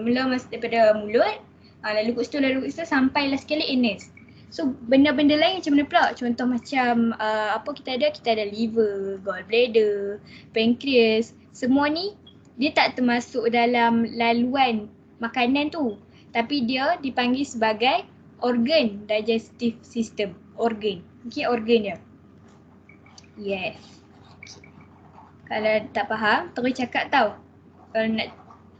Mula daripada mulut, lalu kat situ sampailah sekali anus. So benda-benda lain macam mana pula? Contoh macam kita ada liver, gallbladder, pancreas. Semua ni dia tak termasuk dalam laluan makanan tu. Tapi dia dipanggil sebagai organ digestive system. Organ. Okay, organ dia. Yes. Kalau tak faham, terus cakap tau. Kalau nak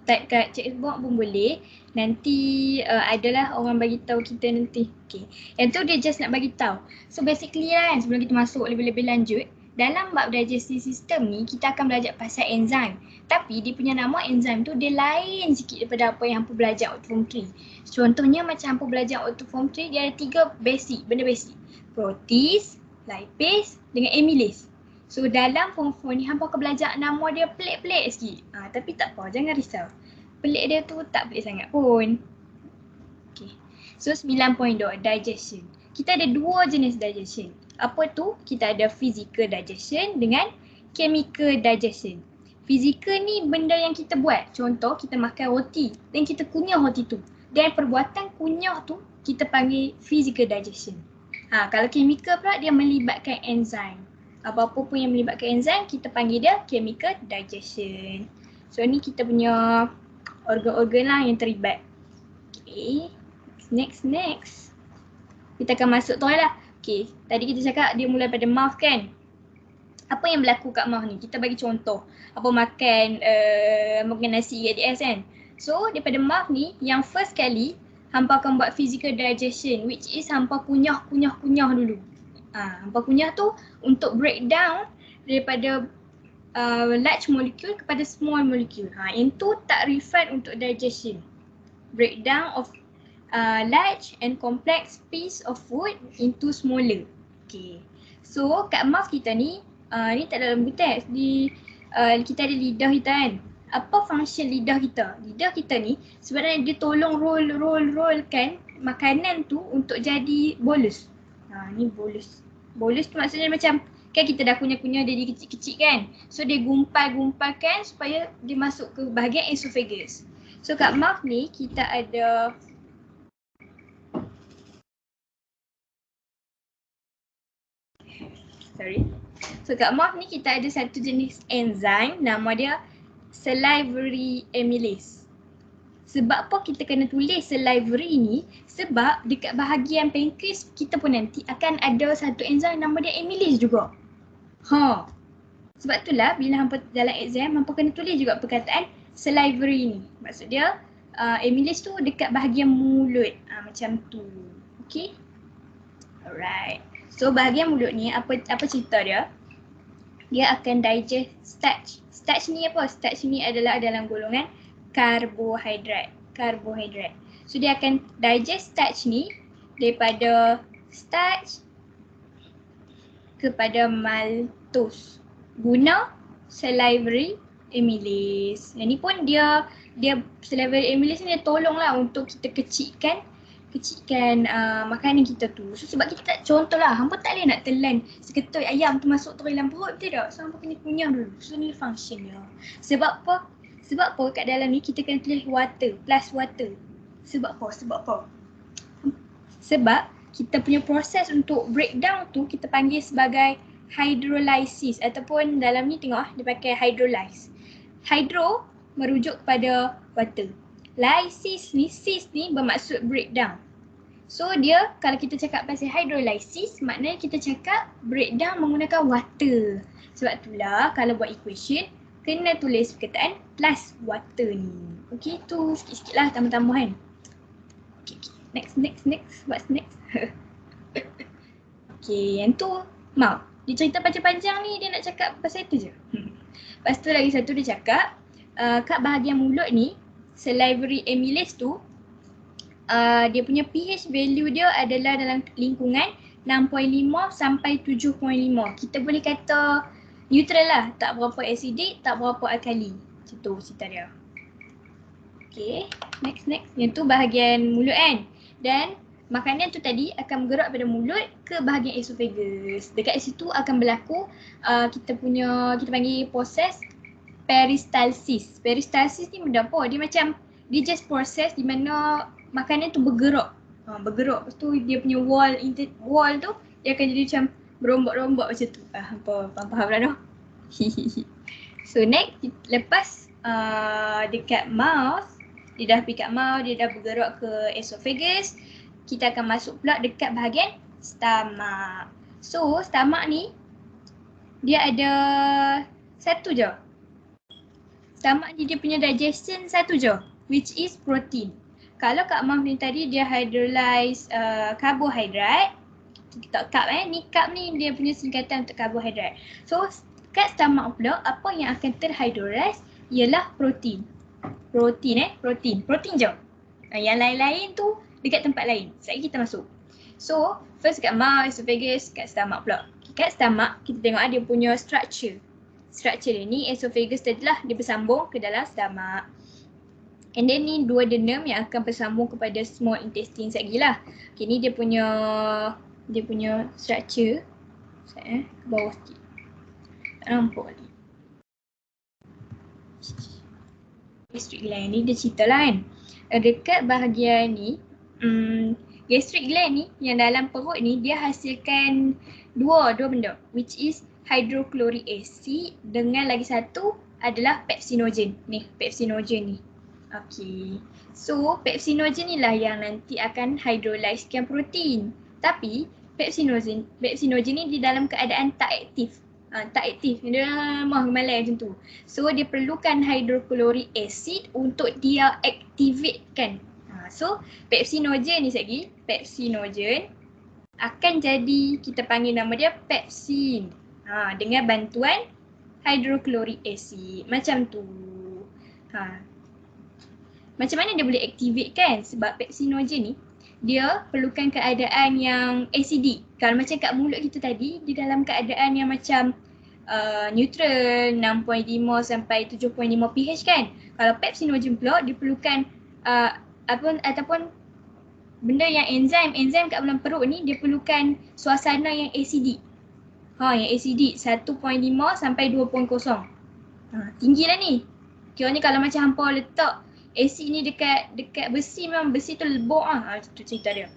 type kat chatbox pun boleh. Nanti adalah orang bagi tahu kita nanti. Okay. Yang tu dia just nak bagi tahu. So basically kan, sebelum kita masuk lebih-lebih lanjut, dalam bab digestive system ni kita akan belajar pasal enzim. Tapi dia punya nama enzim tu dia lain sikit daripada apa yang hampa belajar waktu form 3. Contohnya macam hampa belajar waktu form 3, dia ada 3 benda basic. Protease, lipase dengan amylase. So dalam form 4 ni hampa akan belajar nama dia pelik-pelik sikit. Tapi tak apa, jangan risau. Pelik dia tu tak pelik sangat pun. Okay. So 9.2, digestion. Kita ada 2 jenis digestion. Apa tu? Kita ada physical digestion dengan chemical digestion. Physical ni benda yang kita buat. Contoh kita makan roti dan kita kunyah roti tu. Dan perbuatan kunyah tu kita panggil physical digestion. Kalau chemical pula dia melibatkan enzim. Apa-apa pun yang melibatkan enzim kita panggil dia chemical digestion. So ni kita punya organ-organ lah yang terlibat. Okay. Next. Kita akan masuk tu lah. Okay. Tadi kita cakap dia mula pada mouth kan. Apa yang berlaku kat mouth ni? Kita bagi contoh. Apa makan nasi ADS kan. So daripada mouth ni yang first kali hampa akan buat physical digestion, which is hampa kunyah dulu. Hampa kunyah tu untuk breakdown daripada large molecule kepada small molecule. Yang tu tak refer untuk digestion. Breakdown of large and complex piece of food into smaller. Okay. So kat mouth kita ni, ni tak dalam buku teks. Kita ada lidah kita kan. Apa function lidah kita? Lidah kita ni sebenarnya dia tolong rollkan makanan tu untuk jadi bolus. Ni bolus. Bolus tu maksudnya macam kan kita dah kunyah-kunyah dia kecil-kecil kan. So dia gumpal-gumpalkan supaya dia masuk ke bahagian esophagus. So kat mouth ni kita ada So kat mouth ni kita ada satu jenis enzim, nama dia salivary amylase. Sebab apa kita kena tulis salivary ni? Sebab dekat bahagian pancreas kita pun nanti akan ada satu enzim nama dia amylase juga. Sebab itulah bila hampa dalam exam hampa kena tulis juga perkataan salivary ni. Maksud dia amylase tu dekat bahagian mulut. Macam tu. Okay? Alright. So bahagian mulut ni apa cerita dia? Dia akan digest starch. Starch ni apa? Starch ni adalah dalam golongan karbohidrat. So dia akan digest starch ni daripada starch kepada maltose guna salivary amylase. Yang ni pun dia salivary amylase ni dia tolonglah untuk kita kecilkan makanan kita tu. So sebab kita tak, contohlah hampa tak boleh nak telan seketut ayam tu masuk terus dalam perut, betul tak? So hampa kena kunyah dulu. So ni function dia. Sebab apa kat dalam ni kita kena tulis water, plus water. Sebab apa? Sebab kita punya proses untuk breakdown tu kita panggil sebagai hydrolysis ataupun dalam ni tengok dia pakai hydrolyze. Hydro merujuk kepada water. Lysis ni, cis ni bermaksud breakdown. So dia kalau kita cakap pasal hydrolysis maknanya kita cakap breakdown menggunakan water. Sebab itulah kalau buat equation kena tulis perkataan plus water ni. Okay, tu sikit-sikit lah tambah-tambah kan. Okay. Next. What's next? Okay, yang tu mau. Dia cerita panjang-panjang ni dia nak cakap pasal itu je. Lepas tu lagi satu dia cakap kat bahagian mulut ni salivary amylase tu dia punya pH value dia adalah dalam lingkungan 6.5 sampai 7.5. Kita boleh kata neutral lah, tak berapa acidic, tak berapa alkali. Macam tu cerita dia. Okay, next. Yang tu bahagian mulut kan. Dan makanan tu tadi akan bergerak pada mulut ke bahagian esophagus. Dekat situ akan berlaku kita panggil proses peristalsis. Peristalsis ni benda apa? Dia macam dia just proses di mana makanan tu bergerak. Bergerak. Lepas tu dia punya wall tu dia akan jadi macam berombak-rombak macam tu. Faham lah tu. So next, lepas dekat mouth, dia dah pergi kat mouth, dia dah bergerak ke esophagus, kita akan masuk pula dekat bahagian stomach. So stomach ni dia ada satu je. Stomach ni dia punya digestion satu je, which is protein. Kalau kat mouth ni tadi dia hydrolyze karbohidrat. Kita carb ni carb ni dia punya singkatan untuk karbohidrat. So kat stomach pula apa yang akan terhydrolyze ialah protein. Protein je. Yang lain-lain tu dekat tempat lain. Sekejap kita masuk. So first kat mouth, esophagus, kat stomach pula. Kat stomach kita tengok dia punya structure. Structure dia ni esophagus tadilah dia bersambung ke dalam stomach. And then ni dua denum yang akan bersambung kepada small intestine sekejap lah. Okay, ni dia punya structure. Ke bawah sikit. Tak nampak lagi. Gastric gland ni dia cerita lah kan. Dekat bahagian ni, gastric gland ni yang dalam perut ni dia hasilkan dua benda, which is hydrochloric acid dengan lagi satu adalah pepsinogen. Ni, pepsinogen ni. Okay. So, pepsinogen ni lah yang nanti akan hydrolysekan protein. Tapi, pepsinogen ni di dalam keadaan tak aktif. Tak aktif. Dia malah macam tu. So, dia perlukan hydrochloric acid untuk dia activatekan. So, pepsinogen ni sekali, pepsinogen akan jadi, kita panggil nama dia pepsin. Dengan bantuan hydrochloric acid. Macam tu. Macam mana dia boleh activate kan? Sebab pepsinogen ni dia perlukan keadaan yang acidic. Kalau macam kat mulut kita tadi, dia dalam keadaan yang macam neutral 6.5 sampai 7.5 pH kan. Kalau pepsinogen pula dia perlukan ataupun benda yang enzim kat dalam perut ni dia perlukan suasana yang acidic. Yang acidic 1.5 sampai 2.0. Tinggi lah ni. Kiranya kalau macam hampa letak asid ni dekat besi, memang besi tu lebok tu cerita dia.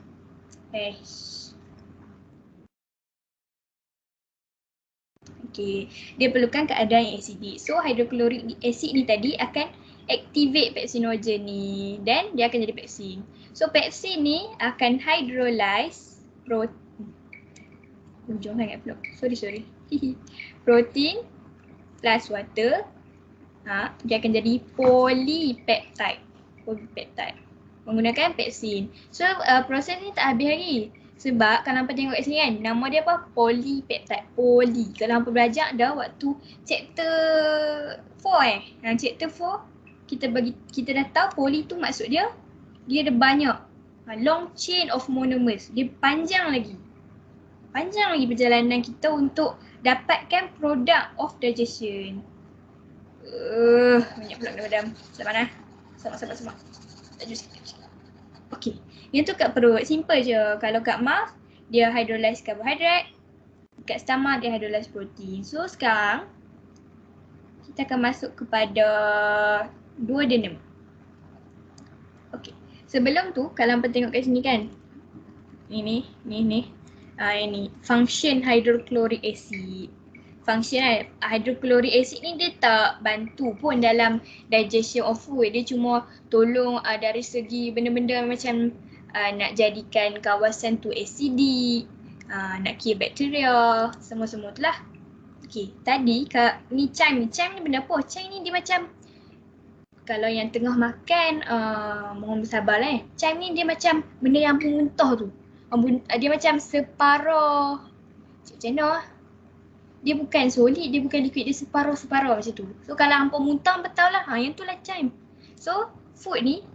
Okay, dia perlukan keadaan yang acidic. So hydrochloric acid ni tadi akan activate pepsinogen ni dan dia akan jadi pepsin. So pepsin ni akan hydrolyze protein. Ujung sangat pula. Sorry. Protein plus water. Dia akan jadi polypeptide. Menggunakan pepsin. So proses ni tak habis lagi. Sebab kalau hampa tengok kat sini kan, nama dia apa? Polypeptide. Poly. Kalau hampa belajar dah waktu chapter 4 chapter 4 kita dah tahu poly tu maksud dia ada banyak. Long chain of monomers. Dia panjang lagi perjalanan kita untuk dapatkan product of digestion. Banyak pula kena padam. Sabar. Okay. Yang tu kat perut. Simple je. Kalau kat mouth, dia hydrolyze karbohidrat. Kat stomach, dia hydrolyze protein. So sekarang, kita akan masuk kepada duodenum. Okay. Sebelum tu, kalau hampa tengok kat sini kan. Ini. Ini. Function hydrochloric acid. Function hydrochloric acid ni dia tak bantu pun dalam digestion of food. Dia cuma tolong dari segi benda-benda macam nak jadikan kawasan tu acidic, nak kill bakteria, semua-semua tu lah. Okay, tadi ni chyme ni benda apa? Chyme ni dia macam, kalau yang tengah makan, mohon bersabar lah Chyme ni dia macam benda yang muntah tu. Dia macam separuh, macam mana? Dia bukan solid, dia bukan liquid, dia separuh-separuh macam tu. So kalau hampa muntah, hampa tahu lah, yang tu lah chyme. So food ni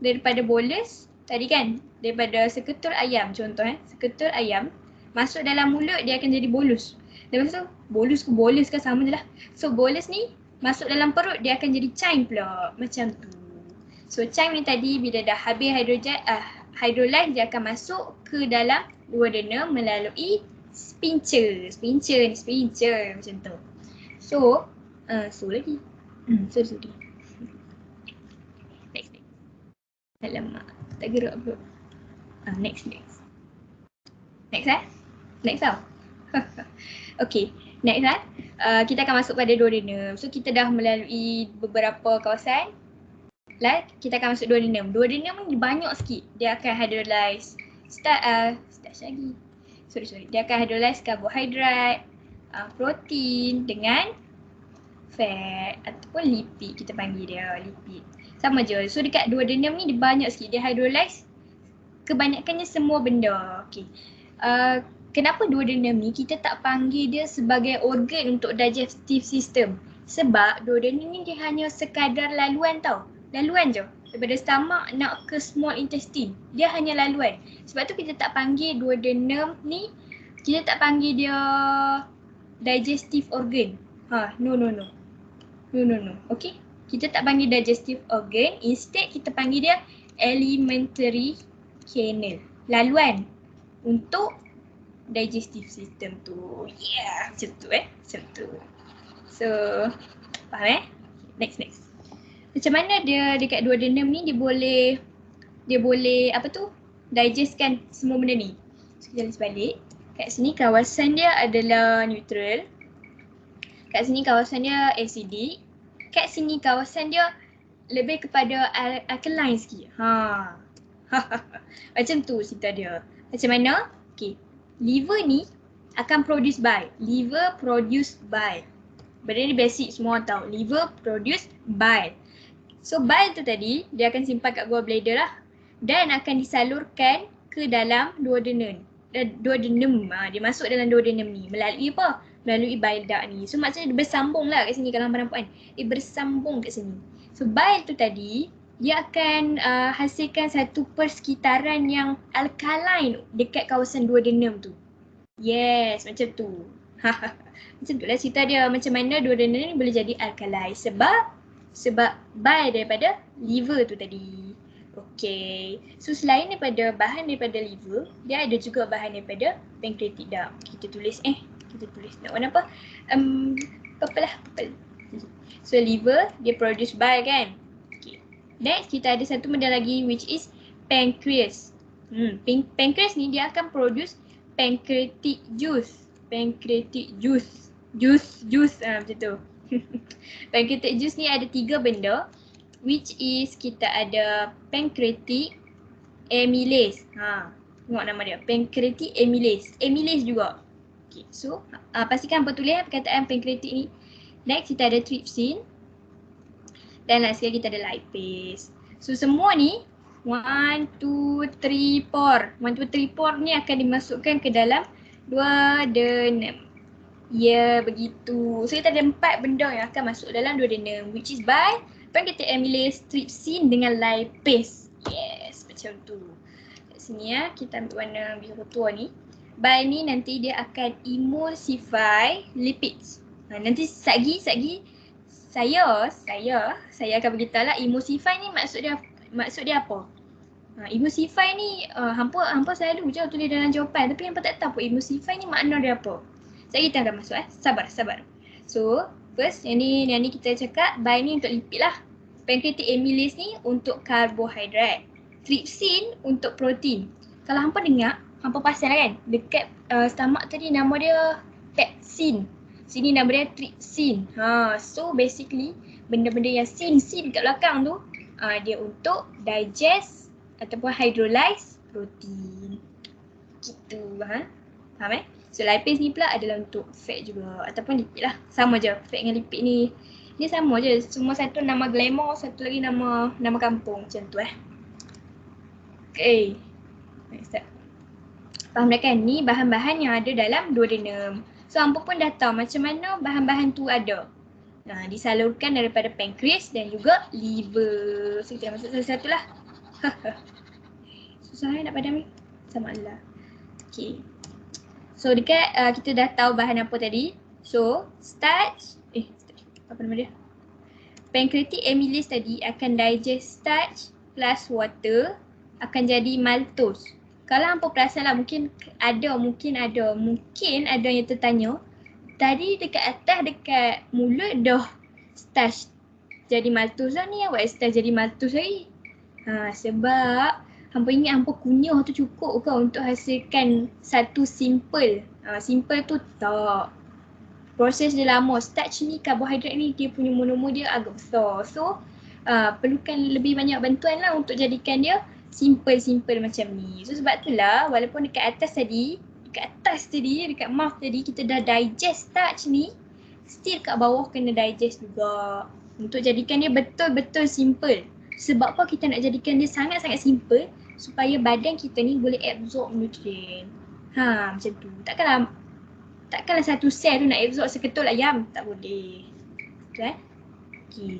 daripada bolus, tadi kan, daripada seketul ayam contoh seketul ayam masuk dalam mulut dia akan jadi bolus. Lepas tu bolus ke sama je lah. So bolus ni masuk dalam perut dia akan jadi chyme pula, macam tu. So chyme ni tadi bila dah habis hydrolyze dia akan masuk ke dalam duodenum melalui sphincter macam tu. So lagi. Sorry. Alamak, tak gerak pula. Next. Next tau. Okay, next kita akan masuk pada duodenum. So kita dah melalui beberapa kawasan. Kita akan masuk duodenum. Duodenum ni banyak sikit. Dia akan hydrolyze starch lagi. Sorry. Dia akan hydrolyze karbohidrat, protein dengan fat ataupun lipid, kita panggil dia lipid. Sama je. So dekat duodenum ni dia banyak sikit. Dia hydrolyze kebanyakannya semua benda. Okay. Kenapa duodenum ni kita tak panggil dia sebagai organ untuk digestive system? Sebab duodenum ni dia hanya sekadar laluan tau. Laluan je. Daripada stomach nak ke small intestine. Dia hanya laluan. Sebab tu kita tak panggil duodenum ni, kita tak panggil dia digestive organ. No. Okay. Kita tak panggil digestive organ. Instead kita panggil dia alimentary canal. Laluan untuk digestive system tu. Yeah, macam tu. So, faham Next. Macam mana dia dekat duodenum ni dia boleh digestkan semua benda ni. So, kita balik. Kat sini kawasan dia adalah neutral. Kat sini kawasan dia acidic. Kat sini kawasan dia lebih kepada alkaline sikit. Macam tu cerita dia. Macam mana? Okay. Liver ni akan produce bile. Liver produce bile. Benda ni basic semua tahu. Liver produce bile. So bile tu tadi dia akan simpan kat gallbladder lah. Dan akan disalurkan ke dalam duodenum. Dia masuk dalam duodenum ni. Melalui apa? Melalui bile duct ni. So maksudnya dia bersambung lah kat sini kalau hampa nampak kan. Dia bersambung kat sini. So bile tu tadi dia akan hasilkan satu persekitaran yang alkaline dekat kawasan duodenum tu. Yes, macam tu. Macam tu lah cerita dia. Macam mana duodenum ni boleh jadi alkaline. Sebab bile daripada liver tu tadi. Okay. So selain daripada bahan daripada liver, dia ada juga bahan daripada pancreatic duct. Kita tulis nak warna apa? Purple. So liver dia produce bile kan. Next, kita ada satu benda lagi which is pancreas. Pancreas ni dia akan produce pancreatic juice. Macam tu. Pancreatic juice ni ada 3 benda which is kita ada pancreatic amylase. Tengok nama dia. Pancreatic amylase. Amylase juga. Okay, so pastikan hampa tulis perkataan pancreatic ni. Next, kita ada trypsin. Dan last sekali kita ada lipase. So semua ni 1, 2, 3, 4 ni akan dimasukkan ke dalam duodenum. Ya, begitu. So kita ada 4 benda yang akan masuk dalam duodenum, which is bile, pancreatic amylase, trypsin dengan lipase. Yes, macam tu. Kat sini kita ambil warna biru tua ni. Bile ni nanti dia akan emulsify lipids. Nanti sagi saya akan beritahu lah emulsify ni maksud dia apa. Emulsify ni hampa selalu je tulis dalam jawapan, tapi hampa tak tahu emulsify ni makna dia apa. Kita akan masuk sabar. So first yang ni kita cakap bile ni untuk lipid lah. Pancreatic amylase ni untuk karbohidrat. Trypsin untuk protein. Kalau hampa dengar, hampa pasal kan dekat stomach tadi nama dia pepsin. Sini nama dia trypsin. So basically benda-benda yang sin kat belakang tu dia untuk digest ataupun hydrolyze protein. Gitu faham So lipase ni pula adalah untuk fat juga ataupun lipid lah. Sama je fat dengan lipid ni. Dia sama je. Semua satu nama glamour, satu lagi nama kampung macam tu Okay. Next step. Faham dah kan? Ni bahan-bahan yang ada dalam duodenum. So hampa pun dah tahu macam mana bahan-bahan tu ada. Disalurkan daripada pankreas dan juga liver. So kita masuk satu-satu lah. Susah nak padam ni? Sama lah. Okay. So dekat kita dah tahu bahan apa tadi. So starch. Apa nama dia? Pancreatic amylase tadi akan digest starch plus water akan jadi maltose. Kalau hampa perasan lah mungkin ada yang tertanya, tadi dekat atas dekat mulut dah starch jadi maltose lah ni, awak starch jadi maltose lagi. Sebab hampa ingat hampa kunyah tu cukup ke untuk hasilkan satu simple. Simple tu tak. Proses dia lama. Starch ni, karbohidrat ni dia punya monomer dia agak besar. So perlukan lebih banyak bantuan lah untuk jadikan dia simple-simple macam ni. So sebab itulah walaupun dekat atas tadi, dekat mouth tadi kita dah digest starch ni, still kat bawah kena digest juga. Untuk jadikan dia betul-betul simple. Sebab apa kita nak jadikan dia sangat-sangat simple? Supaya badan kita ni boleh absorb nutrien. Macam tu. Takkanlah satu sel tu nak absorb seketul ayam. Tak boleh. Okay.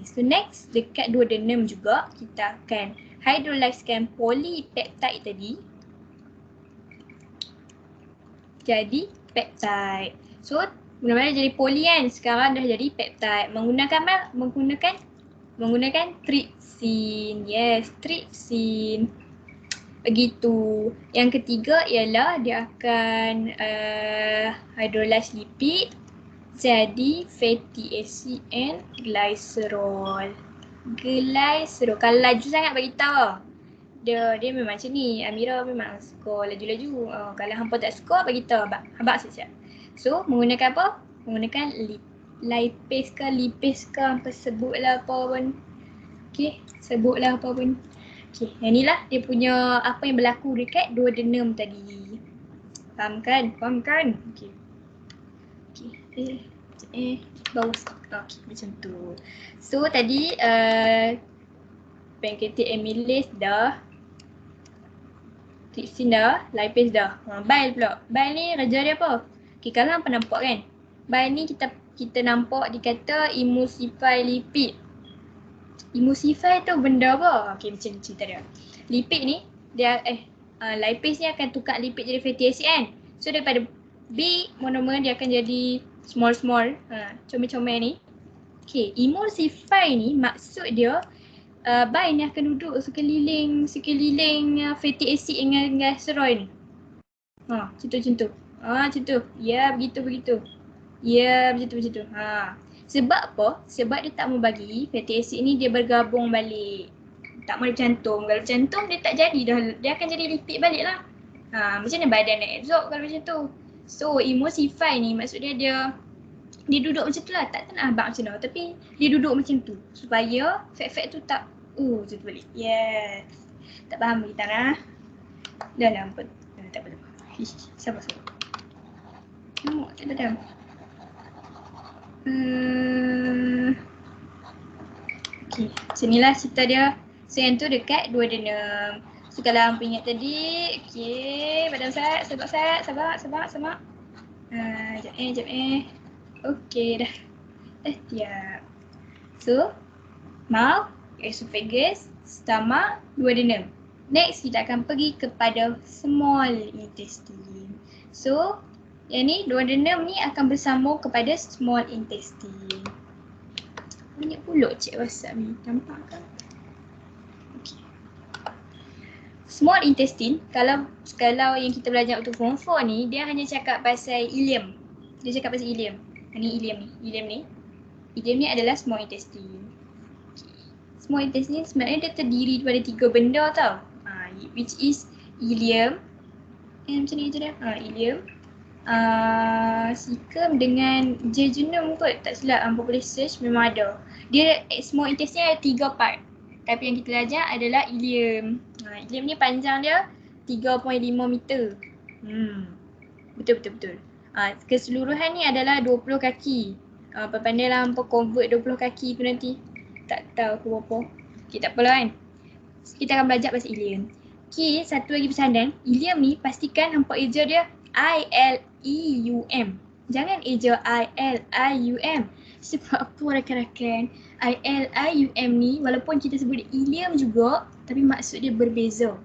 So next, dekat duodenum juga kita akan hydrolyzekan polypeptide tadi jadi peptide. So mula-mula jadi poly kan, sekarang dah jadi peptide. Menggunakan trypsin. Yes, trypsin. Begitu. Yang ketiga ialah dia akan hydrolyze lipid jadi fatty acid and glycerol. Kalau laju sangat bagi tahu. Dia memang macam ni. Amira memang skor laju-laju. Kalau hampa tak skor bagi tahu abang siap-siap. So menggunakan apa? Menggunakan lipase ke hampa sebutlah apa pun. Okey, sebutlah apa pun. Okey, yang ni lah dia punya apa yang berlaku dekat duodenum tadi. Faham kan? Okey. Bau. Okey, macam tu. So tadi pancreatic amylase dah, trypsin dah, lipase dah. Bile pula. Bile ni kerja dia apa? Okay, kalau hampa nampak kan, bile ni kita nampak dikata emulsify lipid. Emulsify tu benda apa? Okay, macam cerita dia. Lipid ni, lipase ni akan tukar lipid jadi fatty acid kan. So daripada big monomer dia akan jadi small, comel-comel ni. Okay, emulsify ni maksud dia bile ni akan duduk sekeliling fatty acid dengan glycerol ni. Macam tu. Macam tu. Ya, begitu. Ya, macam tu. Sebab apa? Sebab dia tak mau bagi fatty acid ni dia bergabung balik. Tak mau bercantum. Kalau bercantum dia tak jadi dah. Dia akan jadi lipid balik lah. Macam mana badan nak absorb kalau macam tu? So, emulsify ni maksud dia duduk macam tu lah. Tak nak abang macam tu. Tapi dia duduk macam tu. Supaya fat-fat tu tak macam tu balik. Yes. Tak faham kita lah. Dah lah ampun. Tak apa. Sabar. Nampak tak padam. Okay. Macam ni lah cerita dia. So yang tu dekat duodenum. So kalau hampa ingat tadi. Okay. Padam Ustaz. Sabar. Sekejap. Okay dah. Tiap. So mouth, esophagus, stomach, duodenum. Next kita akan pergi kepada small intestine. So yang ni duodenum ni akan bersambung kepada small intestine. Banyak pula cik WhatsApp ni, nampak kan? Okay. Small intestine, kalau yang kita belajar waktu form 4 ni, dia hanya cakap pasal ileum. Dia cakap pasal ileum. Ni ileum ni adalah small intestine. Okay. Small intestine sebenarnya dia terdiri daripada 3 benda tau. Which is ileum. Macam ni je dia. Ileum. Cecum dengan jejunum kot, tak silap hampa boleh search, memang ada. Dia small intestine ada 3 part. Tapi yang kita belajar adalah ileum. Ileum ni panjang dia 3.5 meter. Betul. Keseluruhan ni adalah 20 kaki. Pandailah hampa convert 20 kaki tu nanti. Tak tahu ke berapa. Okay, tak apalah kan. Kita akan belajar pasal ileum. Okay, satu lagi pesanan. Ileum ni pastikan hampa eja dia I-L-E-U-M. Jangan eja I-L-I-U-M. Sebab apa rakan-rakan? I-L-I-U-M ni walaupun kita sebut ileum juga, tapi maksud dia berbeza.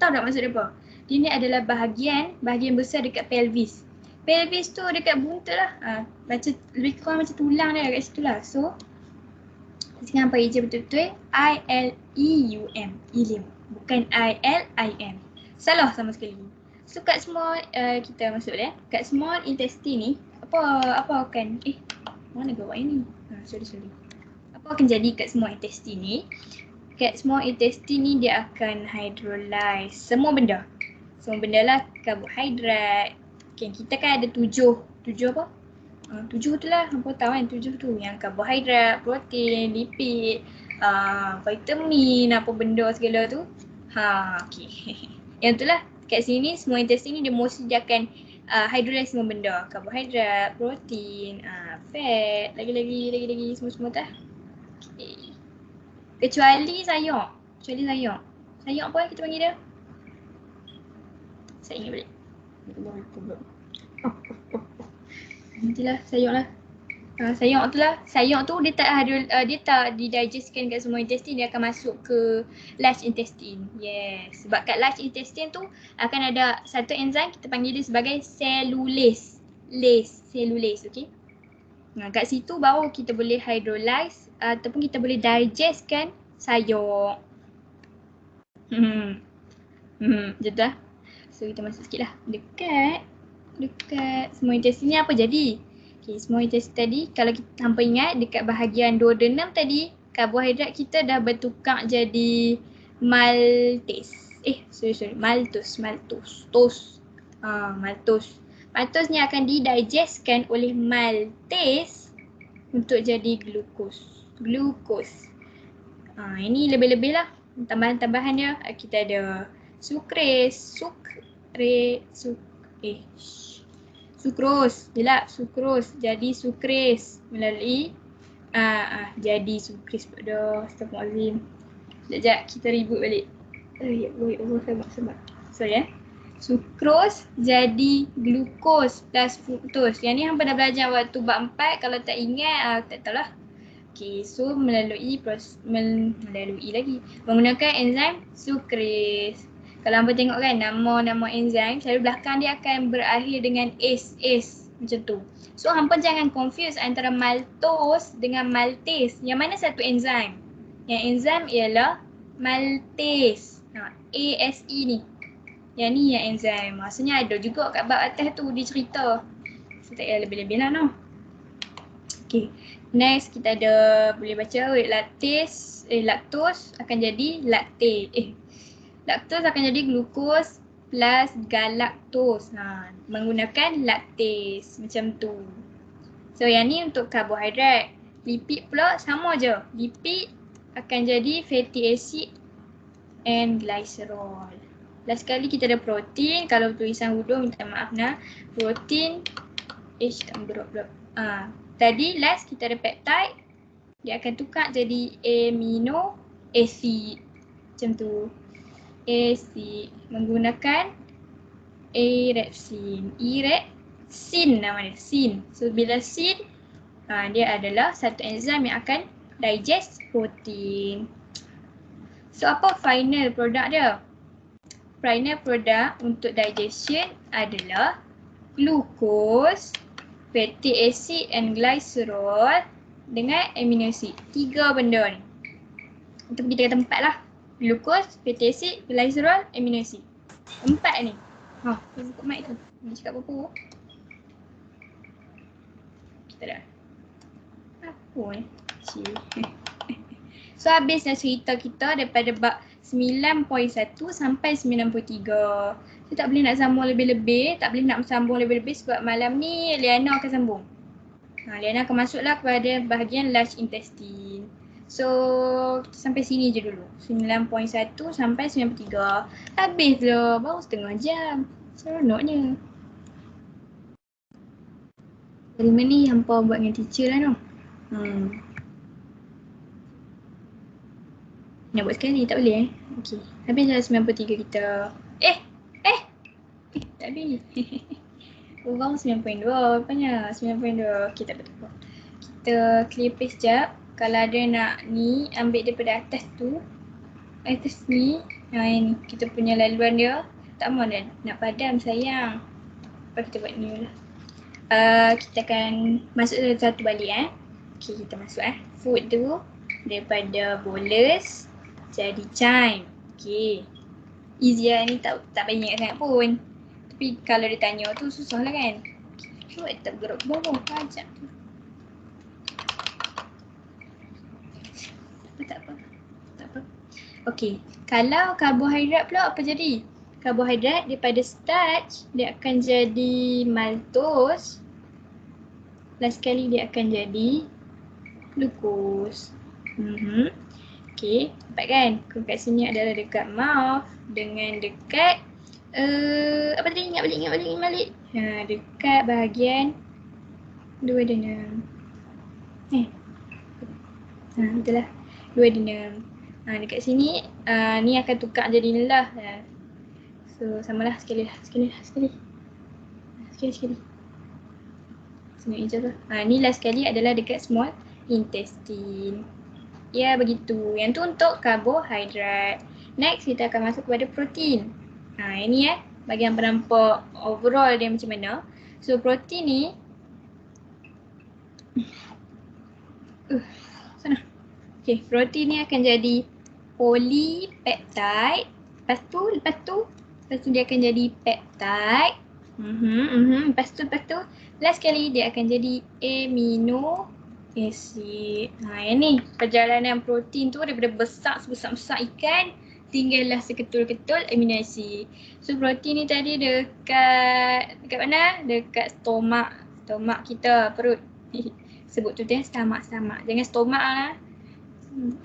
Tahu tak maksud dia apa? Dia ni adalah bahagian besar dekat pelvis. Pelvis tu dekat buntut lah. Lebih kurang macam tulang dia dekat situ lah. So, jangan hampa eja betul-betul I-L-E-U-M. Ileum. Bukan I-L-I-M. Salah sama sekali. So kat small, kita masuk dia. Kat small intestine ni, apa akan, mana gawai ni? Sorry. Apa akan jadi kat small intestine ni? kat small intestine ni dia akan hydrolyze semua benda. Semua benda lah, karbohidrat. Okay, kita kan ada 7 apa? 7 tu lah, hampa tahu kan 7 tu. Yang karbohidrat, protein, lipid, vitamin, apa benda segala tu. Okay. Yang tu lah, kat sini semua intestine ni dia mostly dia akan hydrolyze semua benda. Karbohidrat, protein, fat, lagi semua tak. Okay. Kecuali sayur. Sayur apa kita panggil dia? Saya ingat balik. Nantilah sayur lah. Sayur tu dia tak didigestkan kat semua intestine, dia akan masuk ke large intestine. Yes. Sebab kat large intestine tu akan ada satu enzim, kita panggil dia sebagai cellulase. Cellulase, okey. Kat situ baru kita boleh hydrolyze ataupun kita boleh digestkan sayur. Macam tu lah. So kita masuk sikit lah. Dekat semua intestine ni apa jadi? Okay, semua intestine tadi kalau kita hampa ingat dekat bahagian duodenum tadi, karbohidrat kita dah bertukar jadi maltase. Maltose. Maltose ni akan didigestkan oleh maltase untuk jadi glukos. Ini lebih-lebih lah. Tambahan-tambahan dia kita ada sukros. Jadi sukres melalui jadi sukres pada astagfirullahalazim. Sekejap kita reboot balik. Sabar. Sorry sukros jadi glukos plus fruktos. Yang ni hampa dah belajar waktu bab 4. Kalau tak ingat tak tahulah. Okay, so melalui menggunakan enzim sukres. Kalau hampa tengok kan nama enzim selalu belakang dia akan berakhir dengan ase macam tu. So hampa jangan confuse antara maltose dengan maltase. Yang mana satu enzim? Yang enzim ialah maltase. ASE ni. Yang ni yang enzim. Maksudnya ada juga kat bab atas tu dia cerita. So tak payah lebih-lebih lah no. Okay. Next kita ada boleh baca laktos akan jadi lactate. Laktos akan jadi glukos plus galaktos. Menggunakan lactase macam tu. So yang ni untuk karbohidrat. Lipid pula sama je. Lipid akan jadi fatty acid and glycerol. Last sekali kita ada protein. Kalau tulisan hudung minta maaf nah. Protein tak berok. Tadi last kita ada peptide. Dia akan tukar jadi amino acid. Macam tu. Acid menggunakan erepsin nama dia, sin. So bila sin dia adalah satu enzim yang akan digest protein. So apa final product dia? Final product untuk digestion adalah glucose, fatty acid and glycerol dengan amino acid. 3 benda ni. Ataupun kita kata 4 lah. Glucose, fatty acid, glycerol, amino acid. 4 ni. Buka mic tu. Dia cakap apa-apa. Kita dah. Apa ni? So habis dah cerita kita daripada bab 9.1 sampai 93. Saya tak boleh nak sambung lebih-lebih. Tak boleh nak sambung lebih-lebih sebab malam ni Liana akan sambung. Liana akan masuklah kepada bahagian large intestine. So sampai sini je dulu. 9.1 sampai 93. Habis lah. Baru setengah jam. Seronoknya. Terima ni hampa buat dengan teacher lah no. Nak buat sekali tak boleh Okay. Habis dah 93 kita. Tak habis. Orang 9.2. Rupanya 9.2. Okay tak apa-apa. Kita clear paste sekejap. Kalau ada nak ni ambil daripada atas tu. Atas ni. Ini kita punya laluan dia. Tak mahu nak padam sayang. Lepas kita buat ni lah. Kita akan masuk satu balik Okay kita masuk Food tu daripada bolus jadi chime. Okay. Easy lah ni tak payah ingat sangat pun. Tapi kalau dia tanya tu susah lah kan. Okay. Tak bergerak ke bawah pajak tu. Tak apa. Okey, kalau karbohidrat pula apa jadi? Karbohidrat daripada starch dia akan jadi maltose. Last sekali dia akan jadi glukos. Okey, nampak kan? Kat sini adalah dekat mouth dengan dekat apa tadi? Ingat balik. Dekat bahagian duodenum. Betul lah. Duodenum. Dekat sini ni akan tukar jadi ni lah. So samalah sekali. Sini je lah. Ni last sekali adalah dekat small intestine. Ya begitu. Yang tu untuk karbohidrat. Next kita akan masuk kepada protein. Ini bagian penampak overall dia macam mana. So protein ni sana. Okay, protein ni akan jadi polypeptide. Lepas tu dia akan jadi peptide. Lepas tu last sekali dia akan jadi amino acid. Yang ni perjalanan protein tu daripada besar sebesar ikan tinggallah seketul-ketul amino acid. So protein ni tadi dekat mana? Dekat stomach kita, perut. Sebut tu stomach. Jangan stomach lah.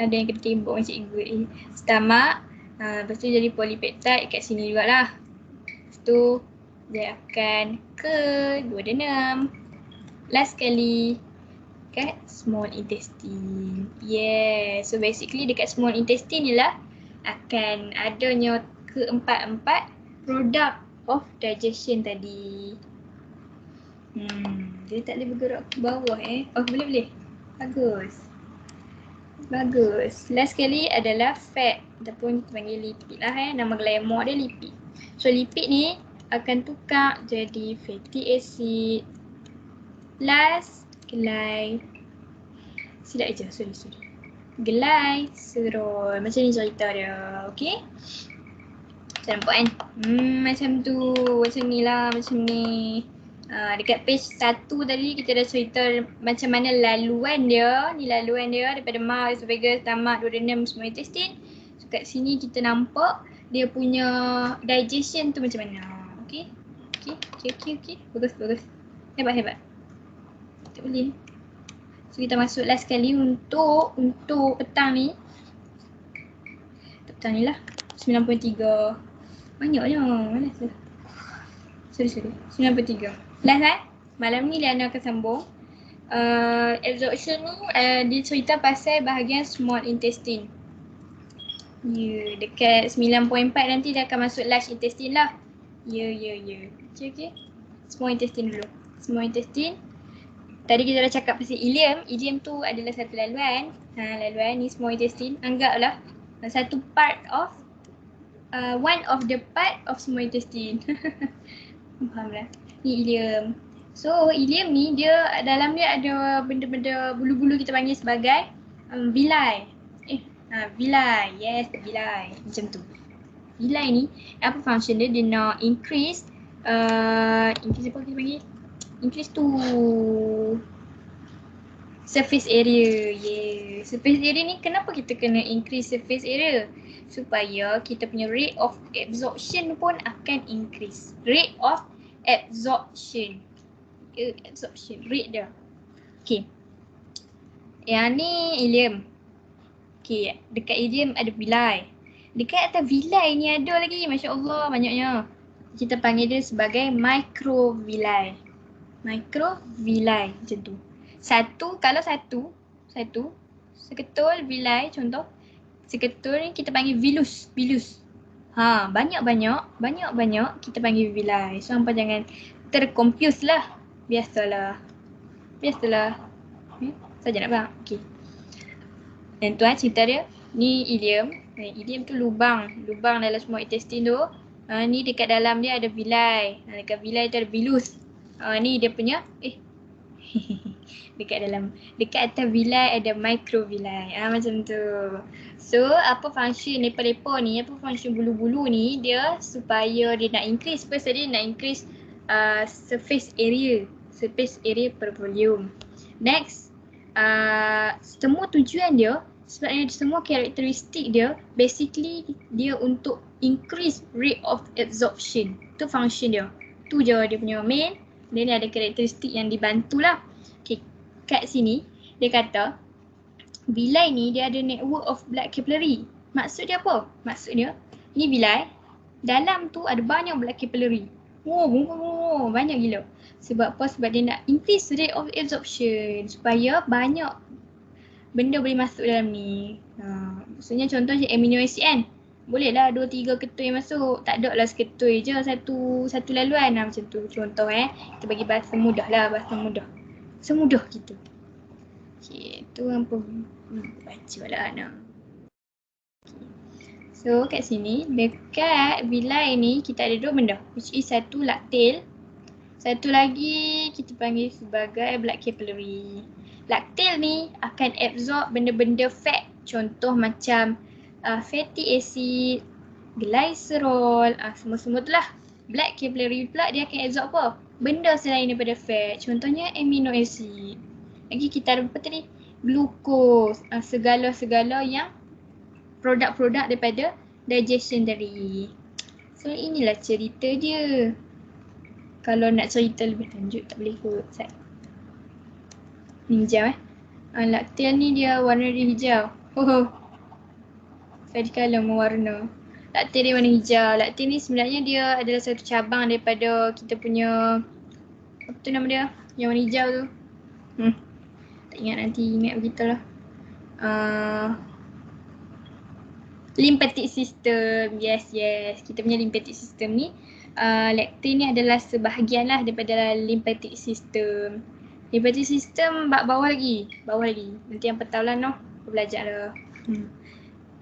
Ada yang kena tembok macam cikgu. Stomach. Lepas tu jadi polypeptide kat sini jugalah. Lepas tu dia akan ke duodenum. Last sekali kat small intestine. So basically dekat small intestine ni lah akan adanya keempat-empat product of digestion tadi. Dia tak boleh bergerak ke bawah Oh boleh. Bagus. Last sekali adalah fat ataupun kita panggil lipid lah Nama glamour dia lipid. So lipid ni akan tukar jadi fatty acid. Last glycerol. Macam ni cerita dia. Okay? Macam nampak kan? Macam tu. Macam ni lah. Dekat page 1 tadi kita dah cerita macam mana laluan dia. Ni laluan dia daripada mouth, esophagus, stomach, duodenum, small intestine. So kat sini kita nampak dia punya digestion tu macam mana. Okay. Bagus. Hebat. Tak boleh. So kita masuk last sekali untuk petang ni. Petang ni lah 93. Banyaknya. Malas lah. Sorry. 93. Last malam ni Liana akan sambung. Absorption ni dia cerita pasal bahagian small intestine. Dekat 9.4 nanti dia akan masuk large intestine lah. Okay. Small intestine dulu. Small intestine. Tadi kita dah cakap pasal ileum. Ileum tu adalah satu laluan. Laluan ni small intestine. Anggaplah satu part of one of the part of small intestine. Faham lah. Ni ileum. So ileum ni dia dalam dia ada benda-benda bulu-bulu kita panggil sebagai villi. Villi. Yes, villi. Macam tu. Villi ni apa function dia? Dia nak increase apa kita panggil? Increase to surface area. Surface area ni kenapa kita kena increase surface area? Supaya kita punya rate of absorption pun akan increase. Rate of absorption. Rate dia. Okay. Yang ni ileum. Okay, dekat ileum ada villi. Dekat atas villi ni ada lagi, Masya Allah banyaknya. Kita panggil dia sebagai microvilli. Microvilli macam tu. Kalau satu seketul villi contoh. Seketul ni kita panggil vilus. Banyak kita panggil villi. So hampa jangan terconfuse lah. Biasalah. Saja nak faham? Okay. Dan tu cerita dia. Ni ileum. Ileum tu lubang dalam small intestine tu. Ni dekat dalam dia ada villi. Dekat villi tu ada vilus. Ni dia punya dekat atas villi ada microvilli. Macam tu. So apa function lepa-lepa ni, apa function bulu-bulu ni, dia supaya dia nak increase. First dia nak increase surface area per volume. Next semua tujuan dia Sebabnya semua karakteristik dia basically dia untuk increase rate of absorption. Tu function dia. Tu je dia punya main. Dia ni ada karakteristik yang dibantulah. Okay. Kat sini dia kata vilai ni dia ada network of blood capillary. Maksud dia apa? Maksud dia ni vilai dalam tu ada banyak blood capillary. Banyak gila. Sebab apa? Sebab dia nak increase rate of absorption supaya banyak benda boleh masuk dalam ni. Maksudnya contoh je amino acid kan. Boleh lah 2-3 ketui masuk. Tak ada lah seketui je satu laluan lah macam tu. Contoh kita bagi bahasa mudah lah, bahasa mudah. Semudah kita. Okay, tu hampa baca lah nak. So kat sini, dekat vilai ni kita ada 2 benda. Which is satu lactale. Satu lagi kita panggil sebagai blood capillary. Lactale ni akan absorb benda-benda fat. Contoh macam fatty acid, glycerol, semua-semua tu lah. Blood capillary pula dia akan absorb apa? Benda selain daripada fat. Contohnya amino acid. Lagi kita ada apa tadi? Glukos. Segala-segala yang produk-produk daripada digestion tadi. So inilah cerita dia. Kalau nak cerita lebih lanjut tak boleh kot. Ni hijau lactale ni dia warna dia hijau. Fairy colour mewarna. Lactale dia warna hijau. Lactale ni sebenarnya dia adalah satu cabang daripada kita punya apa tu nama dia? Yang warna hijau tu. Tak ingat, nanti ingat begitulah. Lymphatic system. Yes. Kita punya lymphatic system ni lactale ni adalah sebahagian lah daripada lymphatic system. Lymphatic system bawah lagi. Nanti yang tahu lah belajar lah.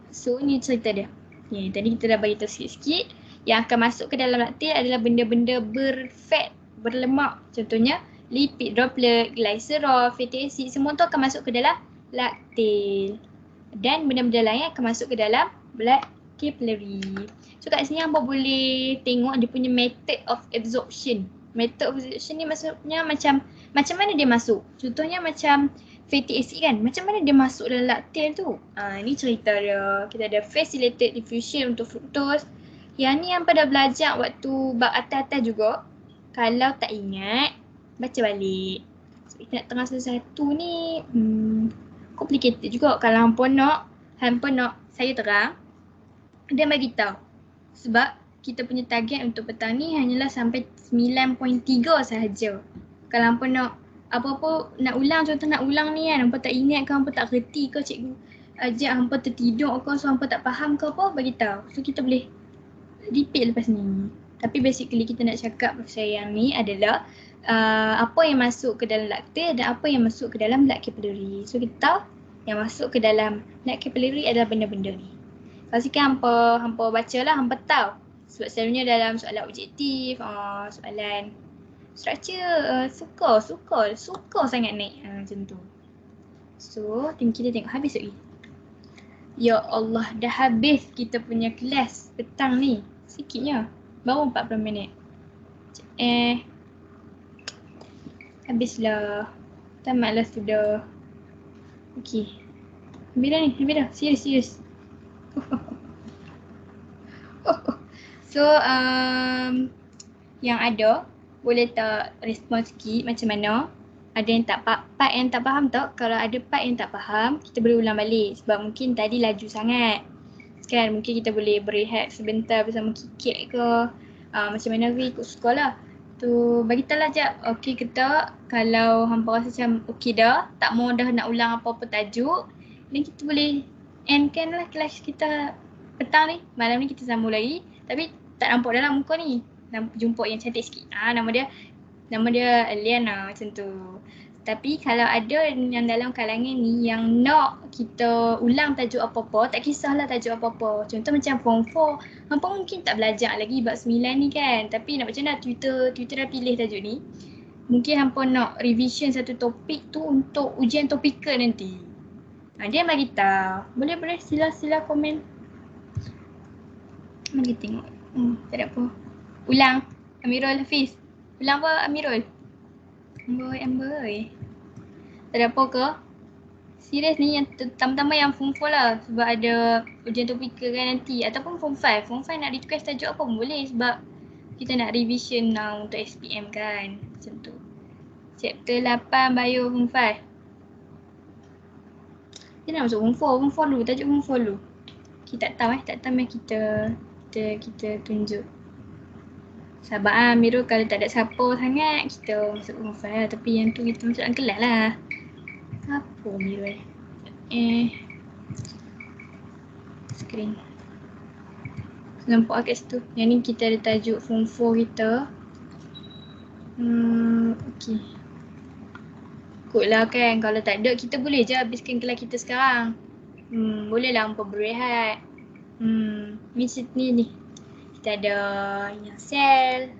So ni cerita dia. Tadi kita dah bagi tahu sikit-sikit. Yang akan masuk ke dalam lactale adalah benda-benda berfat, berlemak. Contohnya lipid droplet, glycerol, fatty acid, semua tu akan masuk ke dalam lactale. Dan benda-benda lain akan masuk ke dalam blood capillary. So kat sini hampa boleh tengok dia punya method of absorption. Method of absorption ni maksudnya macam mana dia masuk. Contohnya macam fatty acid kan. Macam mana dia masuk dalam lactale tu. Ni cerita dia. Kita ada facilitated diffusion untuk fructose. Yang ni hampa dah belajar waktu bab atas-atas juga. Kalau tak ingat, baca balik. So kita nak tengah satu ni complicated juga. Kalau hampa nak saya terang, dia bagi tahu. Sebab kita punya target untuk petang ni hanyalah sampai 9.3 sahaja. Kalau hampa nak apa-apa nak ulang, contoh nak ulang ni kan, hampa tak ingat ke, hampa tak kerti ke, cikgu ajak hampa tertidur ke, so hampa tak faham ke apa, bagi tahu. So kita boleh repeat lepas ni. Tapi basically kita nak cakap pasal yang ni adalah apa yang masuk ke dalam lactale dan apa yang masuk ke dalam blood capillary. So kita tahu yang masuk ke dalam blood capillary adalah benda-benda ni. Kalau sikit hampa baca lah, hampa tahu. Sebab selalunya dalam soalan objektif, soalan structure, suka sangat naik macam tu. So kita tengok habis lagi. Ya Allah, dah habis kita punya kelas petang ni. Sikitnya, baru 40 minit. Habislah. Tamatlah sudah. Okey. Habis dah. Serius. So, yang ada, boleh tak respon sikit macam mana? Ada yang part yang tak faham tak? Kalau ada part yang tak faham, kita boleh ulang balik. Sebab mungkin tadi laju sangat. Sekarang mungkin kita boleh berehat sebentar bersama Kikit ke. Macam mana ke ikut sekolah. Tu bagi tahu lah jap. Okey ke tak? Kalau hampa rasa macam okey dah, tak mau dah nak ulang apa-apa tajuk, dan kita boleh endkan lah kelas kita petang ni. Malam ni kita sambung lagi. Tapi tak nampak dalam muka ni. Jumpa yang cantik sikit. Nama dia Liana macam tu. Tapi kalau ada yang dalam kalangan ni yang nak kita ulang tajuk apa-apa, tak kisahlah tajuk apa-apa. Contoh macam form 4, hampa mungkin tak belajar lagi bab 9 ni kan. Tapi nak macam mana Twitter dah pilih tajuk ni. Mungkin hampa nak revision satu topik tu untuk ujian topikal nanti. Dia bagi tahu. Boleh sila komen. Mari tengok. Tak ada apa. Ulang. Amirul Hafiz. Ulang apa Amirul? Amboi. Tak ada apa ke? serius ni yang terutama yang form 4 lah sebab ada ujian topikal kan nanti ataupun form 5. Form 5 nak request tajuk apa pun boleh sebab kita nak revision now untuk SPM kan. Macam tu. Chapter 8 bio form 5. Kita nak masuk form 4 dulu, tajuk form 4 dulu. Kita tak tahu yang kita tunjuk. Sabar Miro, kalau tak ada siapa sangat kita masuk form 5 lah. Tapi yang tu kita masuk dalam kelas lah. Apa Miro screen. Nampak kat situ. Yang ni kita ada tajuk form 4 kita. Okay. Ikutlah kan, kalau tak ada kita boleh je habiskan kelas kita sekarang. Boleh lah hampa berehat. Ni. Kita ada yang cell,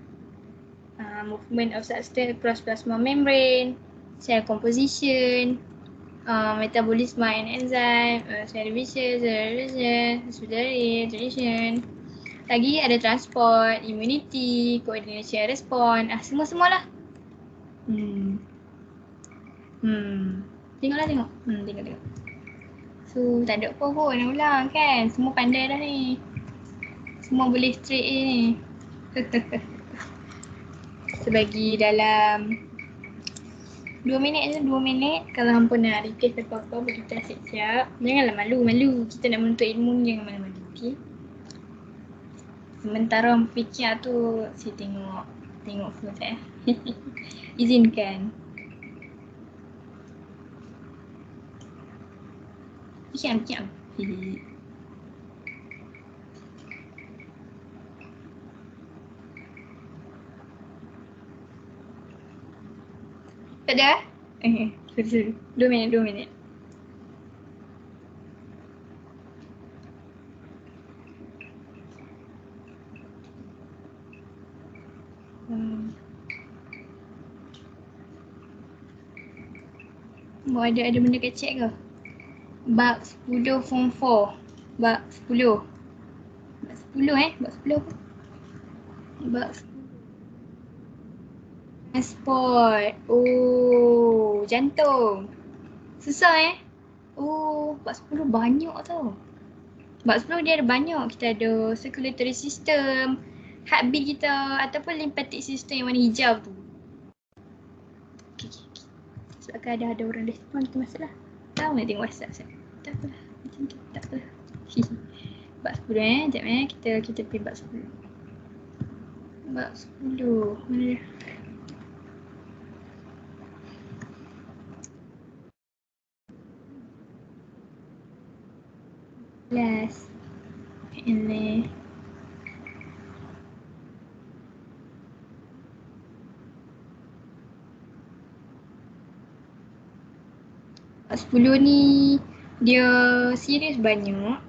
movement of substance across plasma membrane, cell composition, metabolism and enzyme, cell division, respiration. Lagi ada transport, immunity, coordination response, semua-semua lah. Tengok. Tengok. So tak ada apa pun nak ulang kan. Semua pandai dah ni. Semua boleh straight ni. Sebagi dalam 2 minit je, 2 minit. Kalau hampa nak request apa-apa, kita siap-siap. Janganlah malu-malu. Kita nak menuntut ilmu ni, jangan malu-malu. Okay? Sementara fikir tu, saya tengok phone saya. Izinkan. Kiam. Tak ada? Sorry. 2 minit. Ada benda kecek ke? Bab 10 form 4. Bab 10. Bab 10 Bab 10 apa? Bab transport. Oh, jantung. Susah bab 10 banyak tau. Bab 10 dia ada banyak. Kita ada circulatory system, heartbeat kita ataupun lymphatic system yang warna hijau tu. Okay. Sebab ada orang respon kita masuk lah. Tahu nak tengok WhatsApp saya. Tak apalah. Macam tu. Tak apalah. Bab 10 Sekejap kita pergi bab 10. Bab 10. Mana dia? Last. Ini. Bab 10 ni dia serius banyak.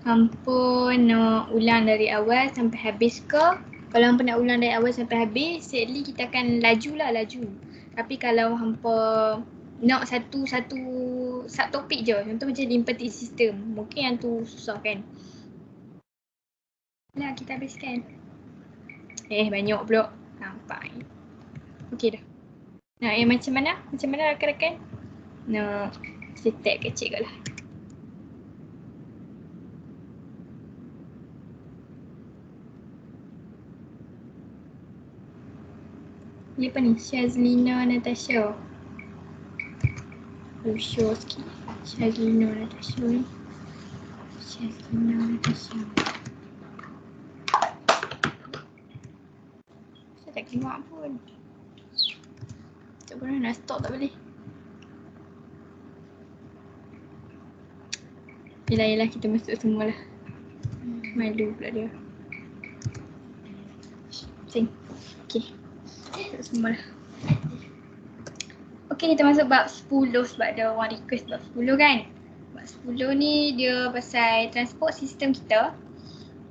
Hampa nak ulang dari awal sampai habis ke? Kalau hampa nak ulang dari awal sampai habis, sadly kita akan laju. Tapi kalau hampa nak satu subtopik je, contoh macam lymphatic system, mungkin yang tu susah kan? Nah, kita habiskan. Banyak pula. Nampak. Okey dah. Nah, macam mana? Macam mana rakan-rakan? Nak tag kecil kot lah. Ni apa ni? Shazlina Natasha. Show sikit. Shazlina Natasha ni. Saya tak keluar pun. Tak pernah nak stop tak boleh. Yelah kita masuk semua lah. Malu pula dia. Sing. Okay. Masuk semua lah. Okay, kita masuk bab 10 sebab ada orang request bab 10 kan. Bab 10 ni dia pasal transport sistem kita.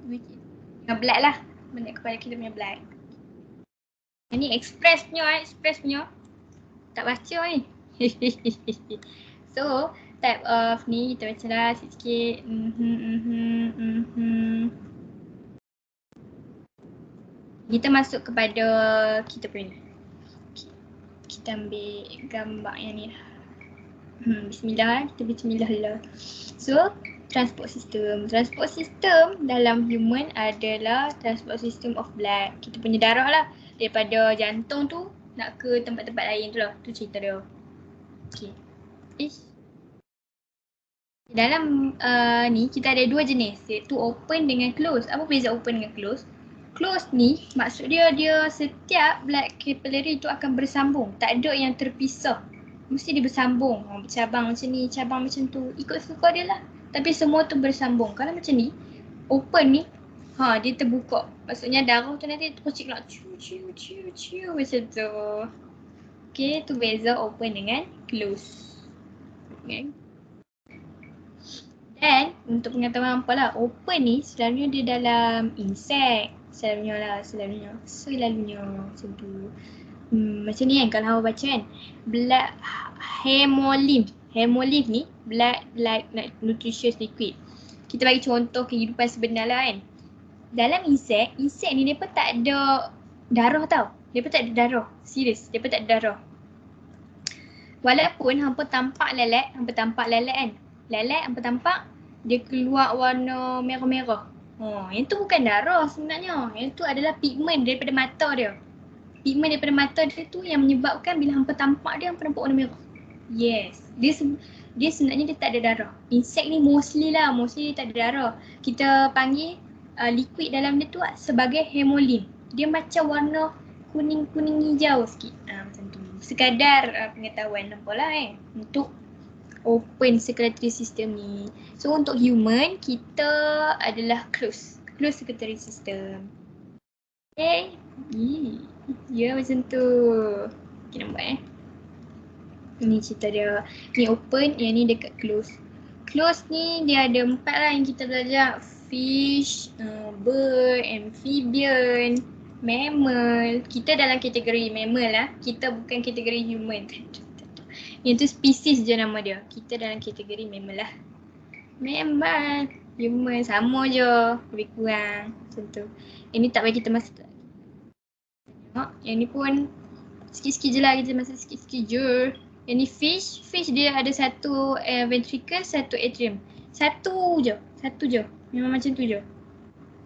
Dengan blood lah. Benda kepada kita punya blood. Yang ni express punya. Tak baca ni. So, type of ni kita baca lah sikit-sikit. Kita masuk kepada kita punya. Kita ambil gambar yang ni lah. Bismillah, kita bismillah lah. So, transport system. Transport system dalam human adalah transport system of blood. Kita punya darah lah. Daripada jantung tu nak ke tempat-tempat lain tu lah. Tu cerita dia. Okay. Dalam ni kita ada dua jenis, iaitu open dengan close. Apa beza open dengan close? Close ni maksud dia setiap blood capillary tu akan bersambung. Tak ada yang terpisah. Mesti dia bersambung. Cabang macam ni, cabang macam tu. Ikut suka dia lah. Tapi semua tu bersambung. Kalau macam ni, open ni, dia terbuka. Maksudnya darah tu nanti terpocik lah. Ciu macam tu. Okay, tu beza open dengan close. Okay. Dan untuk pengetahuan apalah, open ni selalunya dia dalam insect. Selalunya macam tu. Macam ni kan kalau awak baca kan, blood hemolymph. Hemolymph ni blood like nutritious liquid. Kita bagi contoh kehidupan sebenar lah kan. Dalam insect ni mereka tak ada darah tau. Mereka tak ada darah. Serius, mereka tak ada darah. Walaupun hampa tampak lalat kan. Lalat hampa tampak dia keluar warna merah-merah. Yang tu bukan darah sebenarnya. Yang tu adalah pigment daripada mata dia. Pigment daripada mata dia tu yang menyebabkan bila hampa tampak dia, hampa nampak warna merah. Yes. Dia sebenarnya dia tak ada darah. Insect ni mostly dia tak ada darah. Kita panggil liquid dalam dia tu sebagai hemolymph. Dia macam warna kuning-kuning hijau sikit. Macam tu. Sekadar pengetahuan nampaklah untuk open circulatory system ni. So untuk human, kita adalah close circulatory system. Okay. Ya macam tu. Okay, nampak Ni cerita dia. Ni open, yang ni dekat close. Close ni dia ada 4 lah yang kita belajar. Fish, bird, amphibian, mammal. Kita dalam kategori mammal lah. Kita bukan kategori human. Yang tu spesies je nama dia. Kita dalam kategori mammal lah. Mammal, human sama je. Lebih kurang. Macam tu. Ini tak bagi kita masa. Yang ni pun sikit-sikit je lah. Kita masa sikit-sikit je. Yang ni fish dia ada satu ventricle, satu atrium. Satu je. Memang macam tu je.